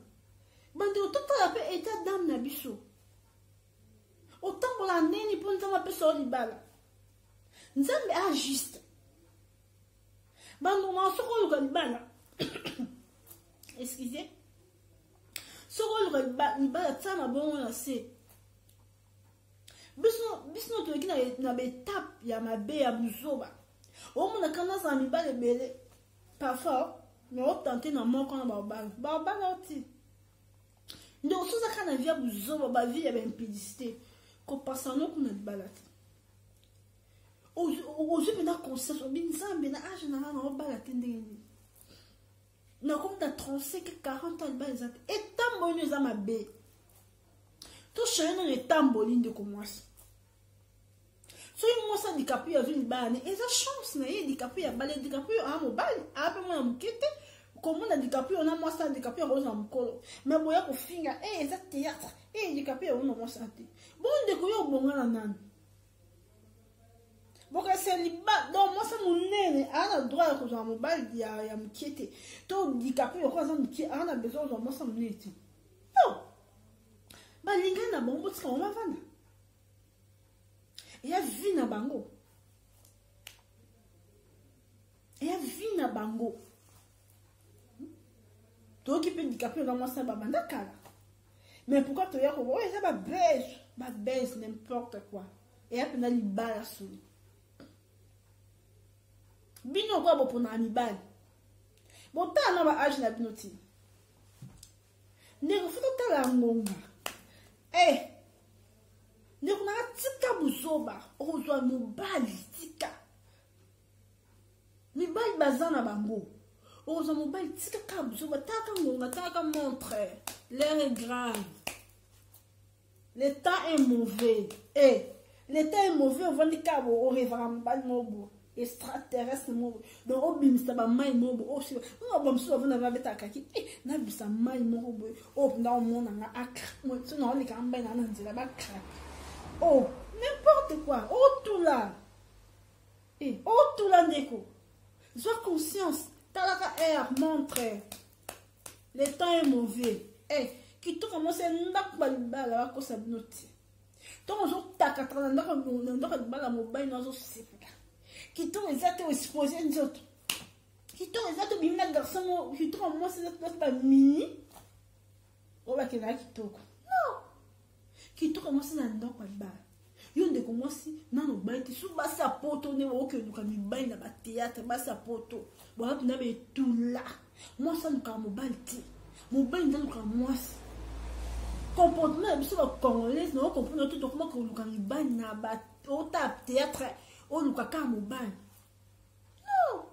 bandeko totala mpe état d'âme na biso otambola nini mpo nzambe apesa o libala nzambe ajuste bandeko na soko oluka libala excusez soko oluka libala tia na bongo na se biso toyeki na baetape ya mabe ya buzoba omonaka nazala mibala ebele parfois me otante na moko na babala oti nde osozaka na vie ya buzoba bavie ya baimpudicité kopasa no kuna libala te ozwi mpe na conscience obi nzambe na age na nga na obala te ndenge nini nakomi na 35 40 ans libala eza te etamboli no eza mabe toshange nano etamboli ndeko mwasi soki mwasi adikapu azwi libala ne eza chance na ye dikapu ya bale dikapu yo aa mobali aa mpe mwana moke te komona dikapu yo na mwasi adikapu yango oza mokolo me boya kofinga eza théâtre dikapu yango na mwasi ate bo ndeko yo obonga na nani bokasi liba donc mwasi monene aa na droit ya kozwa mobali ya mokie te to dikapu yoko aza mokie aa na besoin kozwa mwasi monene te non balingani na bango botika ngo bavanda eya vi na bango toyoki mpe dikapu yoka mwasi na babanda kala mais pourquoi toya kobo oyo eza babese n'importe quoi eya mpena libala soli bino okoya bopona ya mibali botala na baage na bino ti ndeko fo totala ngonga ndeko nanga tika buzoba okozwa mobali tika mibali baza na bango okozwa mobali tika kaka buzoba taka ngonga taka montre l'air est grave le temps est mauvais le temps est mauvais ovandi kaka orevaka mobali mobo extraterrestre moko donc obimisa bamai moko obamosusu bavanda babetaka ki nabisa mai moko boye oyo mpenza omonanga so naolekaka mbai naa na nzela bakrake n'importe quoi otula ndeko zwa conscience talaka air montre le temps est mauvais kitoko mosi ndako balibala bakosa bino te ntongo ozotakataka na ndako libala mobali no azosepela kitoko eza te oexpose nzoto kitoko eza te obimi na garçon mo kitoko mwasi eza te bamini oyo bakendaka kitoko non kitoko mwasi na ndako libala yo ndeko mwasi nano bai te so basi ya poto nde okenduka mibali na bateatre basi ya poto boya mpena betula mwasi alukaka mobali te mobali nde alukaka mwasi comportement na biso bacongolaise na okomprendre to tokoma koluka mibali na ota teatre oluka kaka mobali non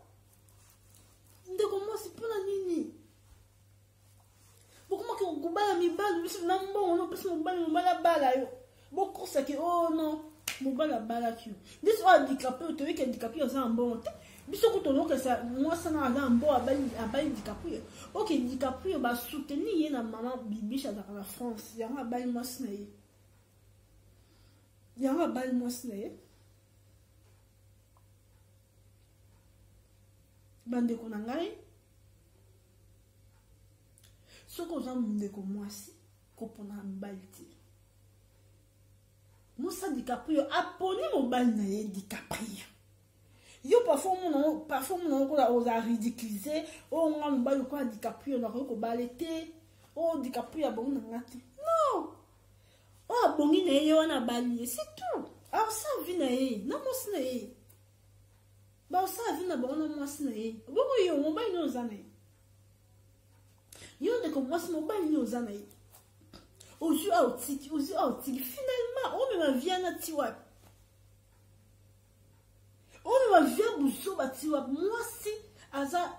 ndeko mwasi mpona nini bokomaki kobala mibali biso na mbongo no pesi mobali abala yo bokosaki non mobali abalaki yo biso oyo adikape oyo toyoki adikape aza na mbongo te biso kutonokesa mwasi na aza na mbongo abali dikape yo oke dikape yo basoutenir ye na mama bibisha azalaka na france yango abali mwasi na ye bandeko na ngai soki oza ndeko mwasi kopona mibali te Moussa DiCaprio apponi mobile na ye DiCaprio. Yo parfois on a ridiculisé, on a mobile quoi DiCaprio na ko balete, oh DiCaprio a bon na ngati. Non. Oh bongi na ye on a balié, c'est tout. Alors ça vient na ye, na mo sina ye. Ba ça vient na bon na mo sina ye. Bongo yo mobile no zane. Yo de comme moi mobile no zane. Aux yeux finalement on me vient na tiwa. On me vient buso ba tiwa. Moi si aza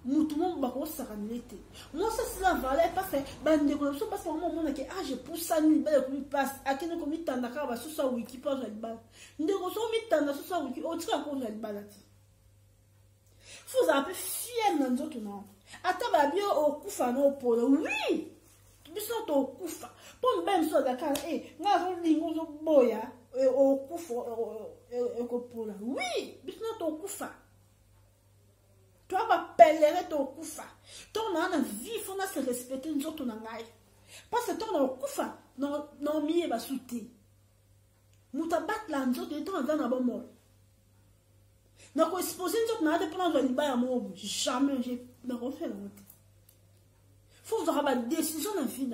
mutumo bako saranete. Moi ça c'est la valeur parce que bande ko parce que moi mona ke je pousse ça ni ba ko mi passe akene ko mi tanda ka ba so sa wiki pa za ba. Ndeko so mi tanda so sa wiki o tika ko za ba lati. Faut un peu fier dans d'autres non. Ata ba bien au kufa no polo. Oui. Biso to kufa pon ben so da kan nga zo lingo zo boya o kufa ko pola oui biso to kufa toi va pelerer to kufa ton na vie faut na se respecter nzoto na ngai parce que ton na kufa non mié ba souté muta bat la nzoto et ton na bon mort na ko exposer nzoto na de prendre le ba mo jamais j'ai na refait la honte. Faut avoir une décision dans la vie.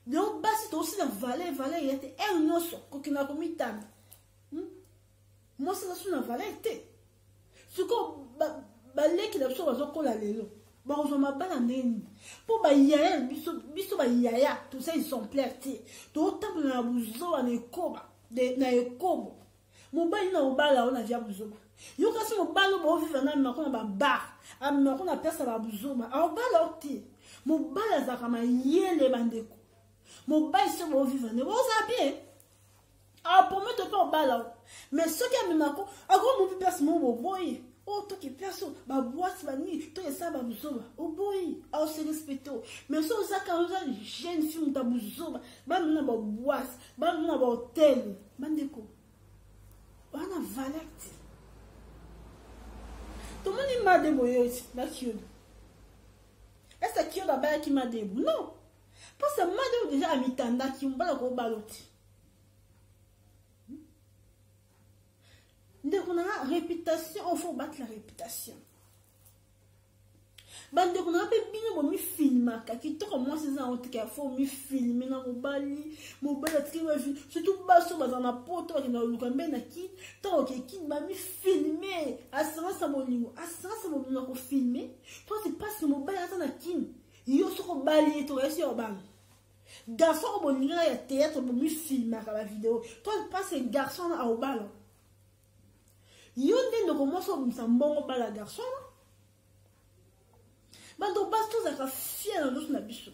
Donc, c'est aussi la valeur, il était un nosso, qui n'a commis tant. Moi, c'est la valeur. Ce qu'on balai qui n'a pas besoin de la lélo. Bon, on m'a pas la nene. Pour yaya, biso yaya, tout ça, ils sont plairtés. Tout le temps, on a besoin de ekobo. Mon bail n'a pas là, on a déjà besoin. Yo kasi mo balo bo vivre na makona ba bar a makona pesa ba buzoma a balo ti mo bala za kama yele bandeko mo bail se bo vivre ne bo za bien a pour me te pas bala mais ce qui a mis mako a go mo pesa mo bo boy o to ki perso ba boîte ba ni to esa ba buzoma o boy a se respecto mais so za ka za jeune fille ta buzoma ba na ba boîte ba na ba hôtel bandeko wana valacte. Tout le monde m'a débrouillé aussi, la Kyodo. Est-ce que Kyodo a qui m'a débrouillé? Non. Parce que m'a débrouillé déjà à mi-tanda qui m'a pas baloté. Dès qu'on a la réputation, il faut battre la réputation. Bande qu'on a pas bien me filmer qui toi moi c'est ça en tout cas faut me filmer na mobali tri surtout baso dans la poto qui na lukambe na ki tant que qui m'a me filmer assurance à mon niveau ko filmer toi c'est pas ce mobile à na kin yo so ko bali to resi au bal garçon au bon ya théâtre me filmer la vidéo toi pas ce garçon au bal yo ndendo commence à mbongo bala garçon. Bando basto za ka fier na dosu na biso.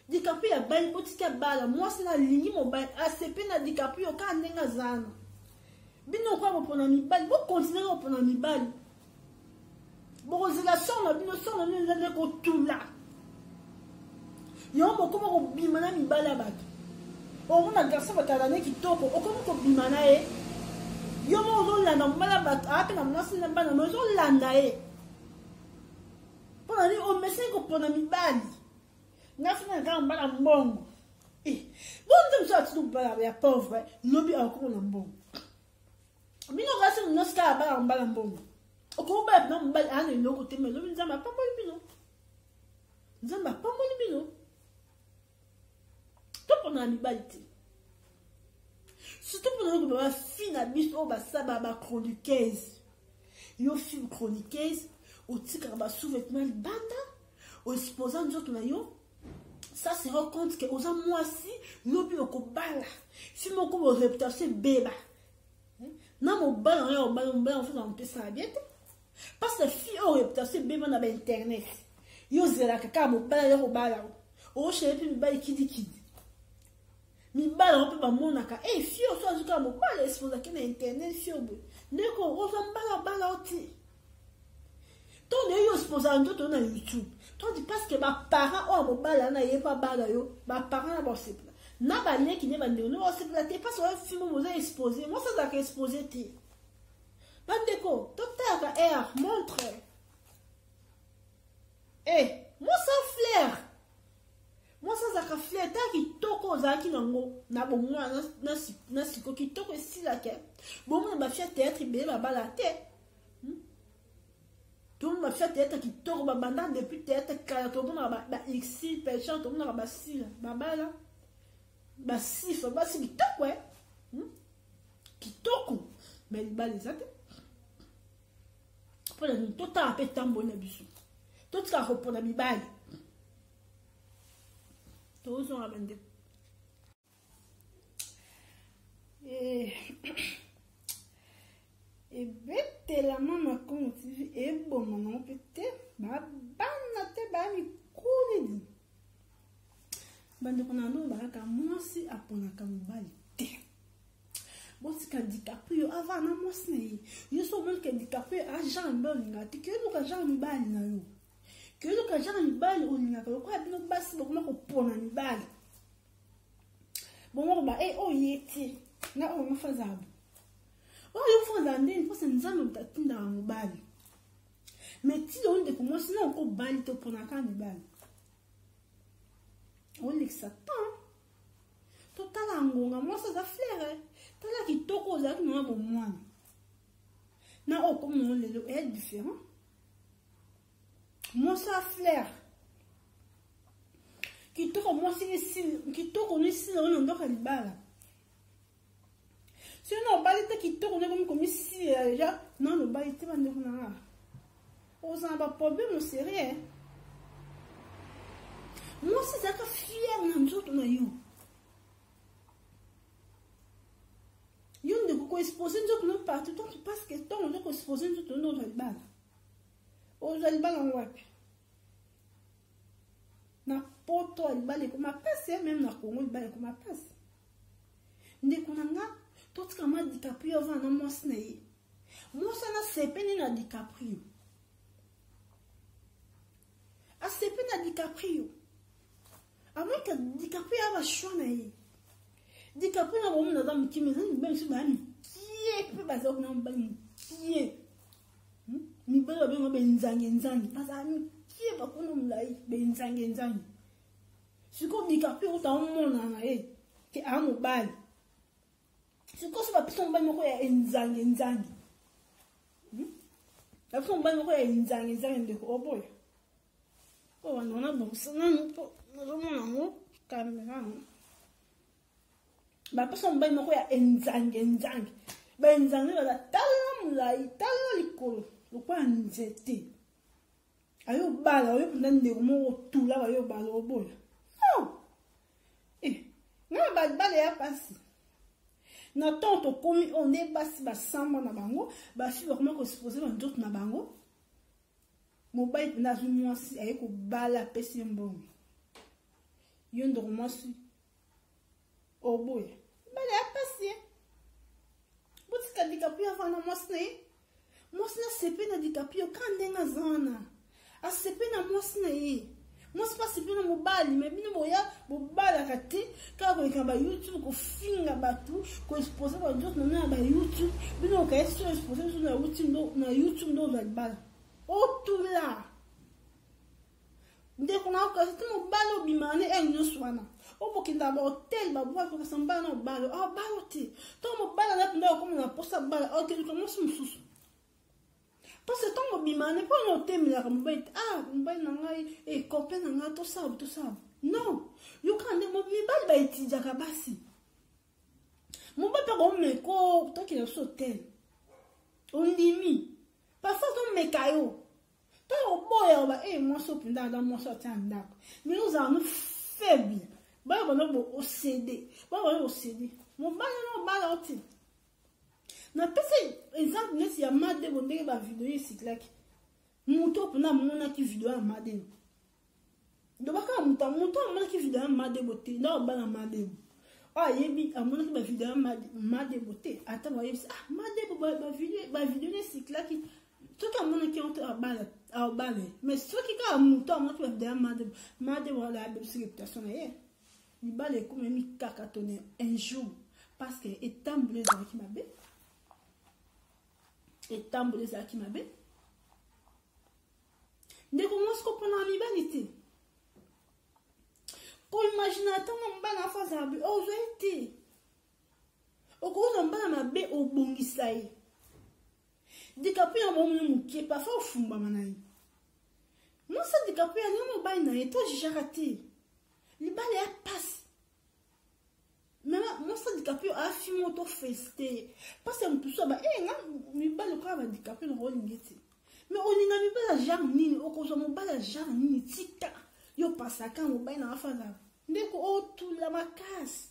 DiCaprio ya bali potika bala moi c'est na ligne mobile ACP na DiCaprio ka ndenga zana. Bino kwa mo pona mi bali bo continuer mo pona mi bali. Bo relation na bino so na nzane ko tula. Yo mo komo ko bimana mi bala bato. O na garçon ba kala ne kitoko o komo ko bimana e. Yo mo zo la na bala bato ape na mwasi na bana mo zo landa e. On a dit, oh, mais c'est qu'on a mis bali. N'a fait un grand bal en bon. Eh, bon, ça, tu nous parles, la pauvre, lobby encore en bon. Mais nous, grâce à nous, nous, en bal en bon. Au combat, non, bal, ah, le logo, mais nous, nous, pas moi le bino. Nous, pas moi le bino. Tout on a mis balité. Surtout pour nous, on fin à bis, oh, bah, ça, bah, chroniqueuse. Yo, film chroniqueuse. Au tika ba sous-vêtements banda au exposant nous autres yo ça se rend compte que aux moi si lobi ko bala si mon ko réputation beba na mo bala on fait un peu ça bien parce que fi o réputation beba na internet yo zela ka mo bala yo bala o chepe mi ba kidi mi bala on peut ba monaka eh fi o so azuka mo bala exposa ki na internet fi o bo ndeko o so bala oti. Ton yo exposant d'autres na YouTube. Toi dis parce que ma parents ont bala na pas bala yo, ma parents na ba c'est na ba ne qui ne ba no c'est platé parce que film vous a exposé. Moi ça va exposer ti. Bandeko, tota ka montre. Eh, moi sans flair. Moi ça za flair ta kitoko za ki nango na bon moi na siko kitoko si la ke. Bon moi ba fia théâtre be ba bala te. Tout ma fia théâtre kitoko ba banda depuis théâtre kala to bon ba ici pêcheur to bon ba si ba bala. Ba si fa ba si kitoko kitoko mais ba les ate. Pour la tout ta pe tambo na bisu. Tout ça repona mi bali. Tous ont abandonné. Et bête la maman comme tu et bon non peut-être ba banate ba mi kouli. Bande qu'on a nous ba ka moi si apona ka mobali te. Bon si ka DiCaprio avant na moi si yo so bon ka DiCaprio a Jean Bolinga te que nous ka Jean mobali na yo. Que le cas j'ai un bal au nia que quoi bien basse beaucoup moi pour un bal bon moi bah oh yeti na on faisable oh yo fazande pour ça nous allons t'attendre dans le bal mais si on de comment sinon on bal to pour un can bal on l'exatant total angonga moi ça flaire tala qui toko za qui non bon moi na oh comme on le est différent. Moi ça flair qui tourne moi qui tourne ici on en doit libala si on balite qui tourne comme ici déjà non le balite va nous na on a pas problème sérieux moi c'est ça que fier na nzoto na yo de ko exposer nzoto no partout donc parce que ton on doit exposer nzoto no libala aux albans wapi na poto albale kuma passe même na Congo albale kuma passe ndeko nanga tot kama DiCaprio va na mos na ye mosa na sepeni na DiCaprio a sepeni na DiCaprio a moins que DiCaprio ava choix na ye DiCaprio na bomu na dam kimezani ben su ba mi qui peut baser na mbani qui mi bala bengo benzangi pasa mi kie ba kono mlai benzangi siko DiCaprio ta mona na ke amo bali siko so ba pison ba moko ya enzangi la fon ba moko ya enzangi de ko boy ko wana bo sana no po no mona mo kamera ba pison ba moko ya enzangi benzangi ba tala mlai tala likolo pourquoi nzete ayo bala oyo ndande mo tula ayo bala oboya non na bala ya pasi na tonto komi on est basi ba samba na bango ba fi vraiment ko supposer ba d'autres na bango mobile na zumwasi ayo ko bala pesi mbongo yondo mwasi oboya bala ya pasi botika DiCaprio avant mwasi moi c'est sepe na DiCaprio quand ndenga zana a sepe na moi na ye moi c'est pas sepe na mobali mais bino boya bobala kati ka ko ikamba YouTube ko finga batu ko exposer ba d'autres na ba YouTube bino ka exposer sur na YouTube do va bala o tout là ndeko na ko c'est mobali obimane enyo swana o bokinda ba hotel ba boa ko samba na balo a balote to mobali na ndo ko na posa bala o ke ko mo susu. Parce que tant que bimane pas no thème la mobile mobile na ngai e copain na ngai to ça non you can de mobile ba itidia ka basi mobile pa ko me ko to ki na hotel on limi pas ça ton me kayo to boya ba moi so pinda da moi so tanda mais nous avons faible ba no OCD mobile no ba oti na pese exemple nesi ya made bondeke ba vidéo icyclaki muto pona mona ki vidéo ya made do baka muto mona ki vidéo ya made bote na bana made yebi amona ki ba vidéo ya made bote ata ba yebi made ba vidéo icyclaki to ka mona ki onto abale mais so ki ka muto mona ki ba vidéo ya made wala be réputation na ye ni bale comme mi kakatone un jour parce que étant bleu dans qui m'abe et tambour ça qui m'abe ne commence qu'on prend la mibanité Quand imaginateur na mbala fa zabi ozo été. Okoza mbala mabe obongisa ye. DiCaprio mo mukie pa fa ofumba manayi. Non ça DiCaprio ni mo bay na ye to jijaraté. Libala ya passe. Mais moi ça DiCaprio a film auto festé. Parce que tout ça ba nga libala ko ba DiCaprio no ngiti. Mais on n'a pas la jarre nini, on consomme pas la jarre nini, tika. Yo passe à quand on baille dans la phase. Dès que oh tout la ma casse.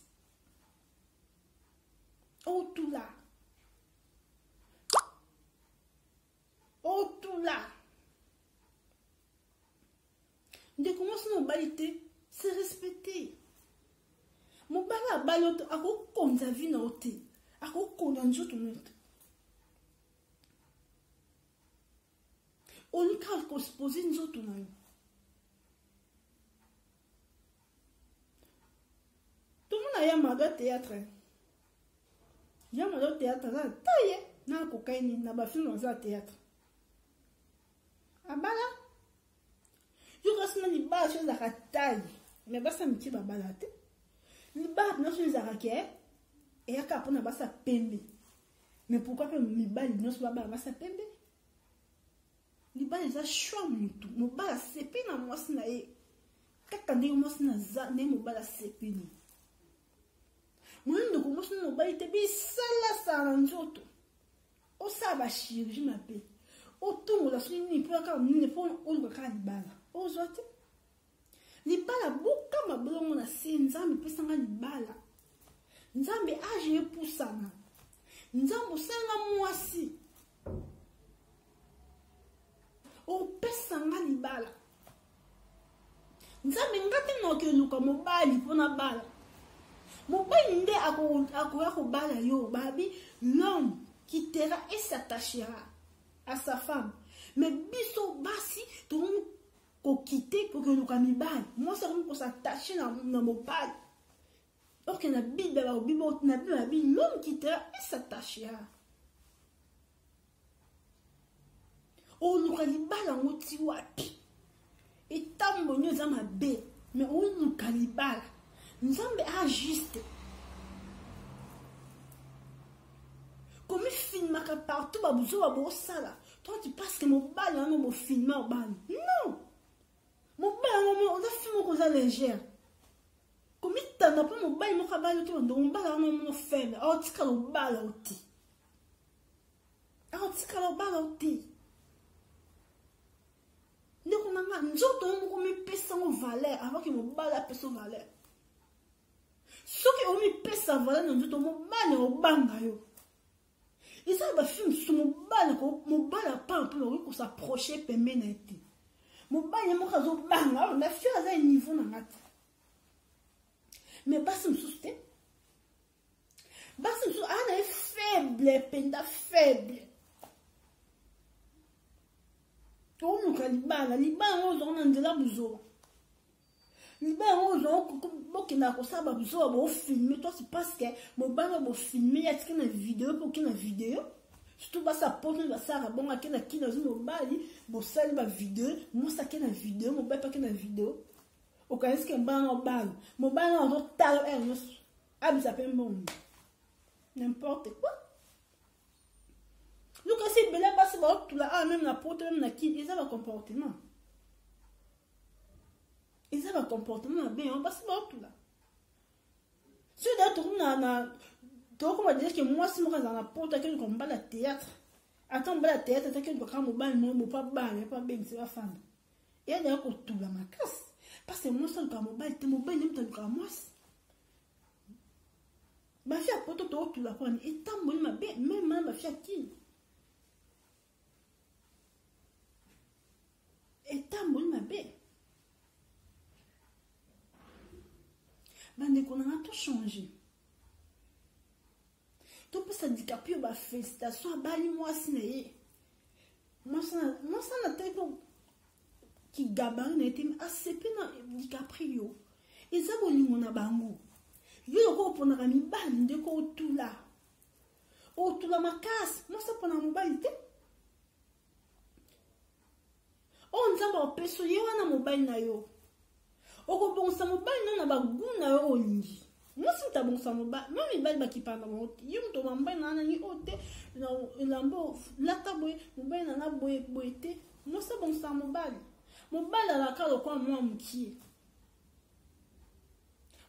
Oh tout là. Oh tout là. Dès que moi c'est mon balité, c'est respecté. Mon bala balote, à quoi qu'on a vu dans l'hôtel, à quoi qu'on a tout le monde. On y a qu'on se pose nous autres. Tout le monde a un théâtre. Il y a un théâtre. Taille, na cocaïne, na bafin dans un théâtre. Ah bah là, je reste dans les bas choses à taille. Mais bah ça me tire à balade. Les bas non choses à raquer. Et à cap on a bah ça pembe. Mais pourquoi que mes balles non soit bah ça pembe? Libala za shwa mutu mobala sepi na mwasi na ye kaka ndenge mwasi na za ne mobala sepi ni mwendo ko mwasi na mobala te bi sala nzoto o sa ba chirurgie mabe o tungo la suni ni po ka ni po o lu ka libala o zote libala buka mablongo na sinzambe pesa nga libala nzambe aje epusana nzambo sanga mwasi o pesa nga libala nzambe ngati noke luka mobali pona bala mobali nde akoya kobala yo babi l'homme quittera et s'attachera à sa femme mais biso basi tout ko quitter pour que luka mibali moi ça pour s'attacher na mobali ok na bible ba bible na bible l'homme quittera et s'attachera. O luka libala ngoti wapi etambo nyoza mabe mais o luka libala nzambe a juste comme film maka partout ba buzo ba bo sala toi tu penses que mon bal non mon film au ban non mon bal on a film ko za légère comme il n'a pas mon bal mo ka bal to ndo mon bal non mon faible o tika lo bal oti o tika lo bal oti. Donc on a nzoto on mi pesa en valeur avant que mon bala pesa en valeur. Ce qui on mi pesa en valeur nzoto mon bala o banga yo. Et ça va film sur mon bala pas un peu pour s'approcher permanente. Mon bala mo kazo banga on a fait à un niveau na mat. Mais basi msuste. Basi msu ana est faible, penda faible. On nous a libala on a de la bouzo. Libala on qui n'a pas ça bouzo bon filmer toi c'est parce que mon bala bon filmer il y a une vidéo pour qu'il y ait une vidéo surtout bah ça porte va ça bon à quel qui dans une bali bon ça la vidéo moi ça qu'il y a une vidéo mon bala pas qu'il y a une vidéo au cas est-ce que mon bala on tal ah ça peut bon n'importe quoi. Donc si bela passe tout là même la porte même na qui ils ont un comportement. Ils ont un comportement bien on passe tout là. Si d'autres na donc on va dire que moi si moi dans la porte que comme pas la théâtre. Attends pas la théâtre c'est que quand mon bal moi pas bal pas bien c'est la femme. Et il y a que tout la ma casse parce que moi seul quand mon bal même tant moi. Ma fille a porté tout la prendre et tant moi ma bien même ma fille qui et tant bon ma belle. Bande qu'on a tout changé. Tout pour ça DiCaprio ba félicitations bali moi sinaye. Moi ça na tête qui gabarit na été assez pena DiCaprio. Et ça bolingo na bango. Yo ko pona mi bali ndeko tout là. O tout la macasse. Moi ça pona mo bali te. On nzamba opeso ye wana mobile na yo Oko bonsa mobali non na baguna yo olingi. Moi si ta bonsa mobali, même mibali bakipanda mote. Yo mto mobali na nani ote na lambo lata boy, mobali na boy boyete. Moi ça bonsa mobali. Mobali la kalo kwa moi mkie.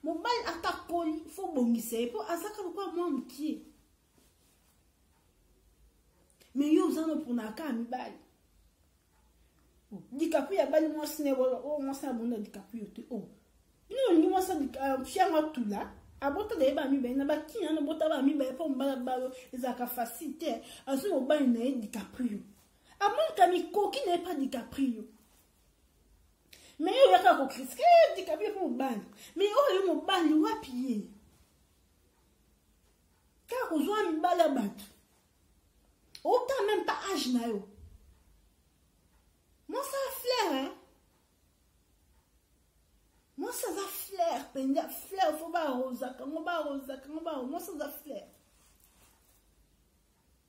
Mobali atakoli faut bongise po azaka kwa moi mkie. Mais yo zano pour na ka mibali. DiCaprio ya bali moi sine wala oh moi ça bonda DiCaprio te oh. Nous ni moi ça fianga tout là. Abota de ba mi be na ba kinya no bota ba mi be po mbala balo ezaka facilité. Azu mo ba na DiCaprio. Amon kami koki n'est pas DiCaprio. Mais yo yaka ko critiquer DiCaprio pour ban. Mais oh yo mo ban wapi. Car ozo mi bala batu. Autant même pas âge na yo. Moi ça flair hein. Moi ça va flair, penda flair faut ba rosa, quand ba rosa, quand ba moi ça va flair.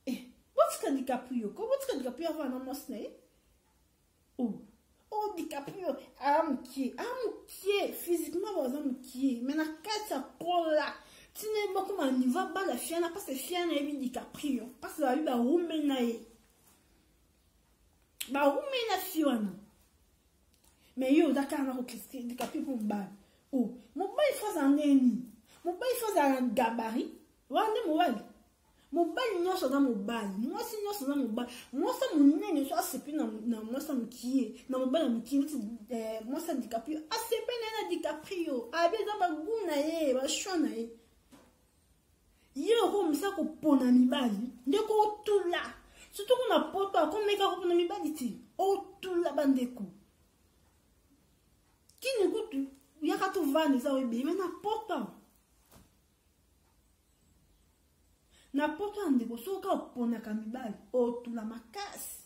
Eh, what's que DiCaprio? Comment est-ce que DiCaprio va dans moi snai? Oh DiCaprio, am qui physiquement va am qui, mais na kata kola. Tu n'es pas comme un niveau bas la fiana parce que fiana est DiCaprio, parce que la lui ba rumenae. Ba rumena fiona. Mais yo dakar na ko DiCaprio pour ba. Oh, mon ba il faut en eni. Mon ba il faut en gabarit. Wande mo wali. Mon ba nyo so dans mon ba. Moi si nyo so dans mon ba. Moi ça mon nene so asepi na moi ça me qui. Na mon ba na me qui moi ça DiCaprio. Asepi na DiCaprio. Abi za ba guna ye, ba shona ye. Yo ko misa ko pona mibali. Ndeko tout là. Surtout qu'on a pas comme mec a repris mibali ti. Oh tout la bandeko. Qui n'écoute il y a tout vendre ça oui mais n'importe n'importe ndeko so ka pona kamibali. Oh tout la makasi.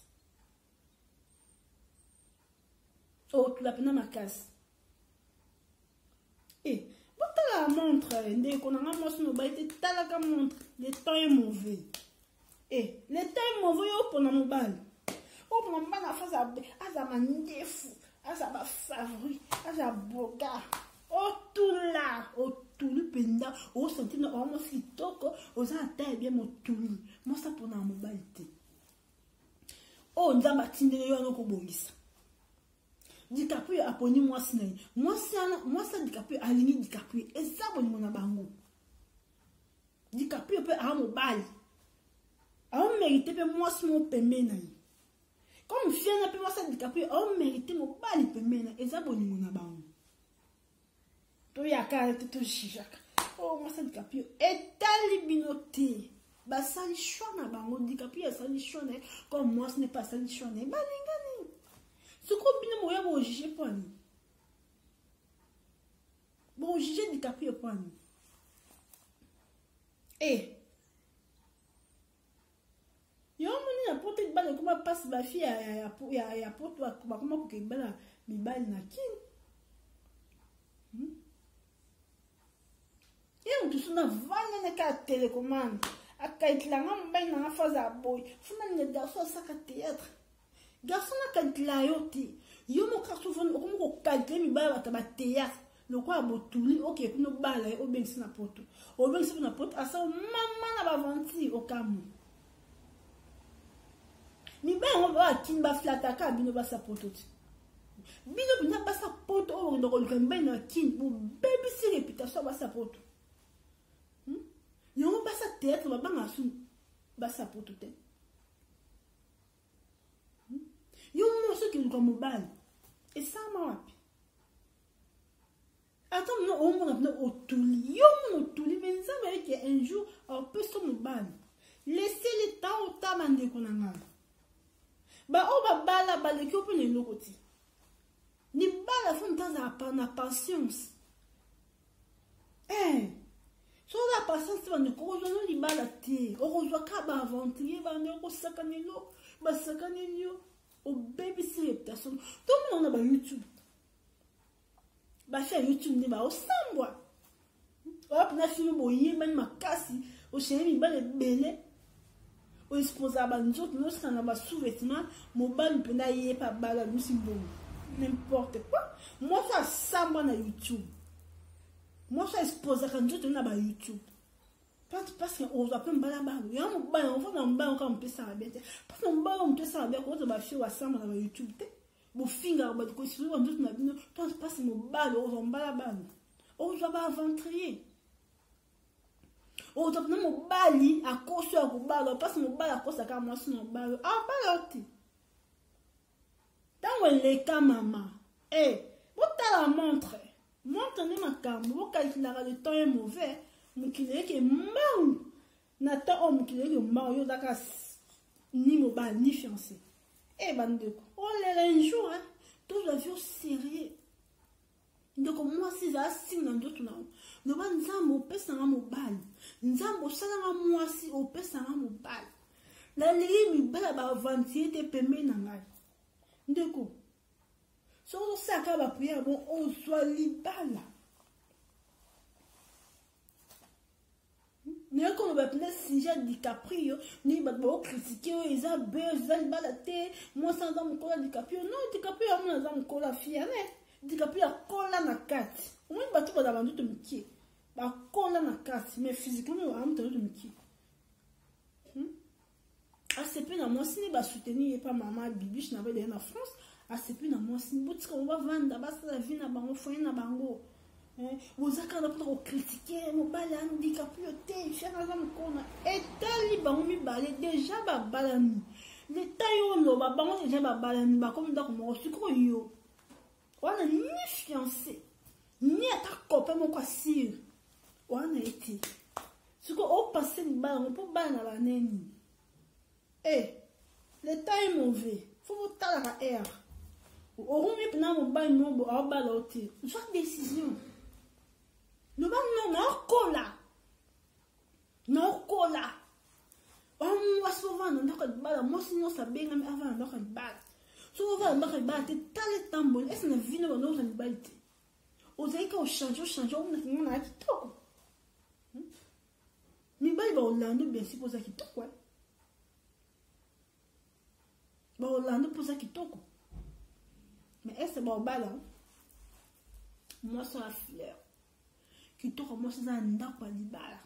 Oh tout la pena makasi. Eh bota la montre ndeko na moi so no ba ite tala ka montre le temps est mauvais. Eh, le temps mauvais pour na mobile. Oh pour na na face à mandefu, à ba favori, à boga. Oh tout là, oh tout le penda, oh sentir na mo fitoko, oh ça ta bien mo tout. Moi ça pour na mobile. Oh nzamba tindele yo no ko bongisa. DiCaprio aponi moi sinai. Moi ça DiCaprio alini DiCaprio. Et ça boni mona bango. DiCaprio peut a mobile. On mérite pe moi mon pemena. Comme fiana pe moi ça DiCaprio, on mérite mon bali pemena. Et ça boni mona bango. To ya ka to shijaka. Oh moi ça DiCaprio et talibinoté. Ba sali shona bango DiCaprio sali shona comme moi ce n'est pas sali shona. Ba lingani. Ce qu'on bien moya bo juger pour ni. Bon juger DiCaprio pour ni. Eh yo moni na pote bala kuma passe ba fille ya pote wa kuma ko ke bala mi bali na kin. Et tout ça na vana na ka télécommande. Akaitla ngam bay na faza boy. Funa ne garçon ça ka théâtre. Garçon na kaitla yoti. Yo mo ka souvent ko kalite mi bala ta ba théâtre. Le quoi botuli OK no bala o ben sina poto. O ben sina poto asa mama na ba vanti o kamu. Mi ba on va kimba flata ka bino ba sa poto. Bino bina ba sa poto o ndo ko kan ben na kin bu baby si réputation ba sa poto. Yo ba sa tête ba nga su ba sa poto te. Yo mo so ki ko mobile. Et ça ma wapi. Attends, non, on m'a otuli. Yo mon otuli mais ça mais que un jour on peut se mobile. Laissez le temps au tamande ko na ba o ba bala bala ki open le lokoti ni bala fon taza pa na patience so la patience va ne ko zo no li bala te o ko zo ka ba aventure ba ne ko sakanelo ba sakanelo o baby réputation tout le monde na ba YouTube ba faire YouTube ne ba o sambwa o na film boye man makasi o chemi ba le bele o esposa ba nzoto no sana ba sous-vêtement mobile pena ye pa bala musimbo n'importe quoi. Moi, ça samba na YouTube. Moi, ça expose quand je te na YouTube. Parce que on va pas me balabaler. Il y a un bal, on va me balader quand on peut ça bien. Parce qu'on balader, on peut ça bien. Quand on va faire wa samba na YouTube. Mon finger, on va dire que si on doute na bien, toi tu passes mon bal, on va me balabaler. On va pas aventurer. On va prendre mon bali à cause de mon bal, on passe mon bal à cause de moi sur mon bal. Ah, baloté. Dans les cas maman, vous t'as la montre ne ma cam, vous calculez le temps est mauvais, mon kilé qui est mal, n'attend homme qui est mal, yo d'accord ni mobile ni fiancé. Bande de oh les un jour, tous les vieux sérieux. Donc moi si ça signe dans d'autres noms, le ban nzambo pesa nga mobile, nzambo sala nga moi si o pesa nga mobile. La lei mi bala ba avantier te peme na ngai. Ndeko. So ça ka ba prière bon on soit libala. Mais quand on va prendre si j'ai DiCaprio, ni ba critiquer ils a besoin de balater, moi sans dans mon cola DiCaprio. Non, DiCaprio a mon dans mon cola fiané. DiCaprio a cola na carte. Moi ba tout ba vendu te métier. Ba cola na carte, mais physiquement on a te métier. ACP na moi si ba soutenir pas maman Bibiche na vais en France. ACP na moi si boutique on va vendre bas la vie na bango foyer na bango. Vous avez pour critiquer mon balan DiCaprio te faire na mkona et tali bango mi balé déjà ba balani. Les tailles lo ba bango déjà ba balani ba comme dans mon sucre yo. On a ni fiancé ni ta copain mon quoi sire. On a été. Ce qu'on au passé ni ba on pour ba na ba neni. L'état est mauvais. Faut vous taler à air. Au remet pendant mon bain non à baloter. Soit décision. Le bain non cola. Non cola. On va souvent dans notre balle. Moi sinon ça baigne avant notre balle. Souvent notre balle t'es talé tambour. Est-ce que la vie ne va nous en balle? Aux aïeux qu'on change on a qui toque. Mais balle va Orlando bien si pour ça qui toque ouais. Bon, Orlando pour ça qui toque. Mais est-ce que bon ballon? Moi, c'est la fleur. Qui toque, moi, c'est un ndapo à libala.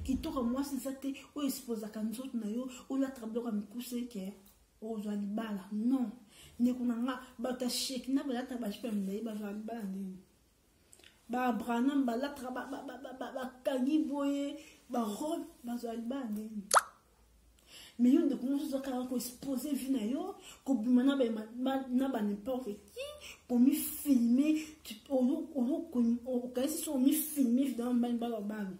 Qui toque, moi, c'est ça, où il se pose à quand nous autres, où la trappe me coucher, qui est aux libala. Non. N'est qu'on a pas ta chèque, n'a pas la tabac, je peux me dire, bah, je vais libala. Bah, Branham, bah, la trappe, bah, Kagiboye, bah, robe, bah, je vais libala. Mais il y a des gens qui ont exposé vinayo, qui n'importe qui, pour me filmer, pour me filmer dans le ballon.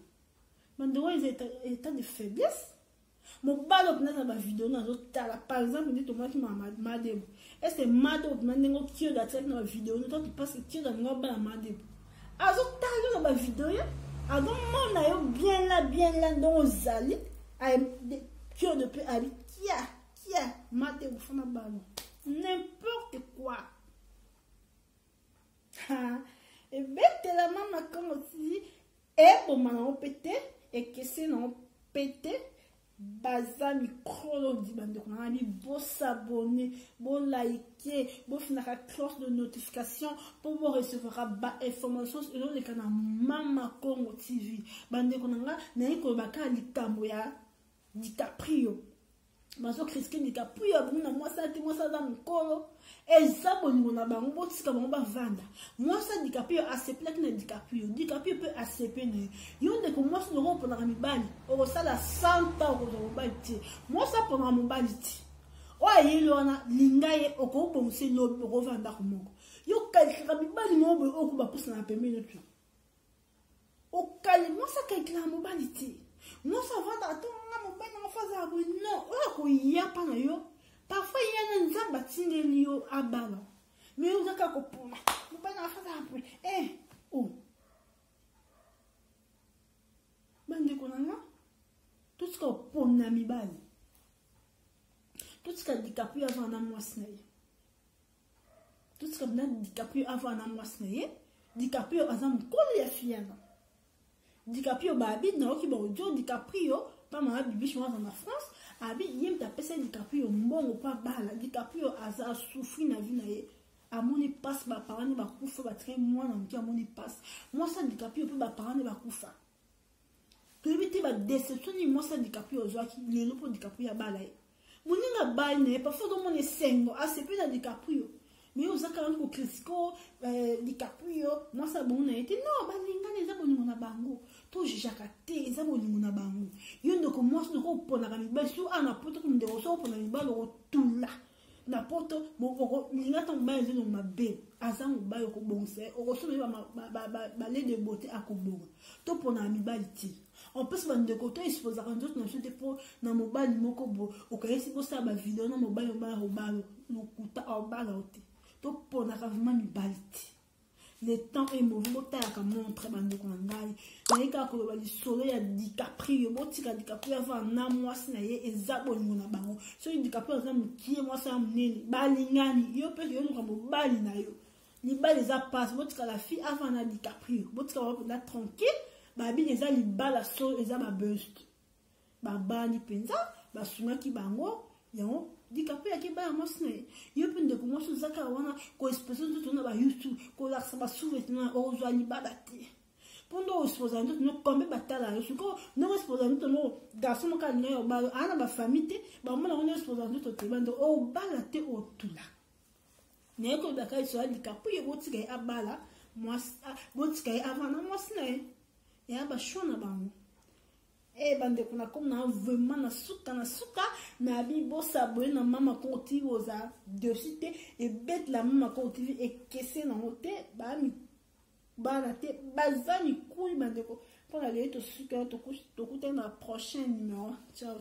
Mais ils état de faiblesse. Mon ballon dans la vidéo, par exemple, dit au moins que Madebo. Est-ce que Madebo m'a qui dans la vidéo, nous tu passes qui dans le ballon Madebo. Alors, tu as dans la vidéo, alors moi, bien là, dans les allées, qui a depuis Ali, qui a maté au fond de ballon. N'importe quoi. Et bête la maman comme aussi, et pour m'en pété, et que c'est non pété, baza micro di bande qu'on a mis beau s'abonner, beau liker, beau finir la cloche de notification pour vous recevoir informations sur le canal Mama Congo TV. Bande qu'on a n'a ko baka likambo ya DiCaprio. Mazo Christian DiCaprio abuna moi ça dans mon colo et ça bon na bango botika bango ba vanda. Moi ça DiCaprio accepte na DiCaprio. DiCaprio peut accepter ne. Yonde ko moi sur Europe na mibali. O ça la 100 ans ko zo balti. Moi ça pendant mon balti. O yelo na lingaye oko bon se lo revanda ko moko. Yo kalika mibali mo bo ko ba pousse na pembe no tu. O kali moi ça kalika mo balti. Moi ça va dans ton non, oh, il y a pas de yo. Parfois, il y a un zamba tinelio à ballon. Mais on a qu'à couper. On pas d'en faire après. Oh. Bande qu'on a tout ce qu'on pon na mi bal. Tout ce qu'on DiCaprio avant na moi snaye. Tout ce qu'on DiCaprio avant na moi snaye. DiCaprio azam kolle ya fiana. DiCaprio babi na ki bon jo DiCaprio pas ma bibiche moi en France abi yem ta pesa DiCaprio mbongo pas bala DiCaprio aza souffrir na vie na ye amoni passe baparent ne bakufa batrain mwana moke amoni passe mwasi handicapé mpe baparent ne bakufa toyebi te badeception nini mwasi handicapé ozwaki lelo mpo handicapé abala ye moninga bali na ye parfois omona esengo asepe na handicapé mais ozaka wana kokritiko handicapé mwasi abongo na ye te non balingani eza bolingo na bango to jujaka te eza bolingo na bango yo ndeko mwasi ndeko oponaka mibali so ana poto ko ndeko so opona mibali okotula na poto linga ta mobali ezelo mabe aza mobali okobongisa okosobe bale de beauté akobonga to pona mibali ti en plus bandeko to exposaka nzoto na sote po na mobali moko bo okayesi bosala bavideo na mobali obala lokuta obala ote to ponaka vraiment mibali ti le temps est mauvais botayaka montre bandeko na ngai naye kaka koloba lisolo ya DiCaprio botika DiCaprio ava na mwasi na ye eza bolingo na bango soki DiCaprio aza mokie mwasi ya monene balingani yo mpe yoyoka mobali na yo libala eza passe botika la fille ava na DiCaprio botika bapoda tranquille babini eza libala so eza babuste babani mpenza basungaki bango yango DiCaprio yaki baya mwasi na ye yo mpe ndeko mwasi ozaka wana koexpression nzoto na bayoutube kolakisa basuvete na ozwa libala te pondo oexposa nzoto no kombe batala yo siko no exposa nzoto no garçon moko alinga yo balo ana bafamille te bamona ngo exposa nzoto te bando obala te otula naye kolobaka lisola DiCaprio botika ye abala mwasi botika ye avant na mwasi na ye ya basho na bango bandeko na comme na vraiment na suka na bibo sabwe na mama Congo TV oza dessus te et bête la mama Congo TV et kese na hote ba mi bana te bazani kuyi bandeko pour aller to suka to kuta na prochain numéro ciao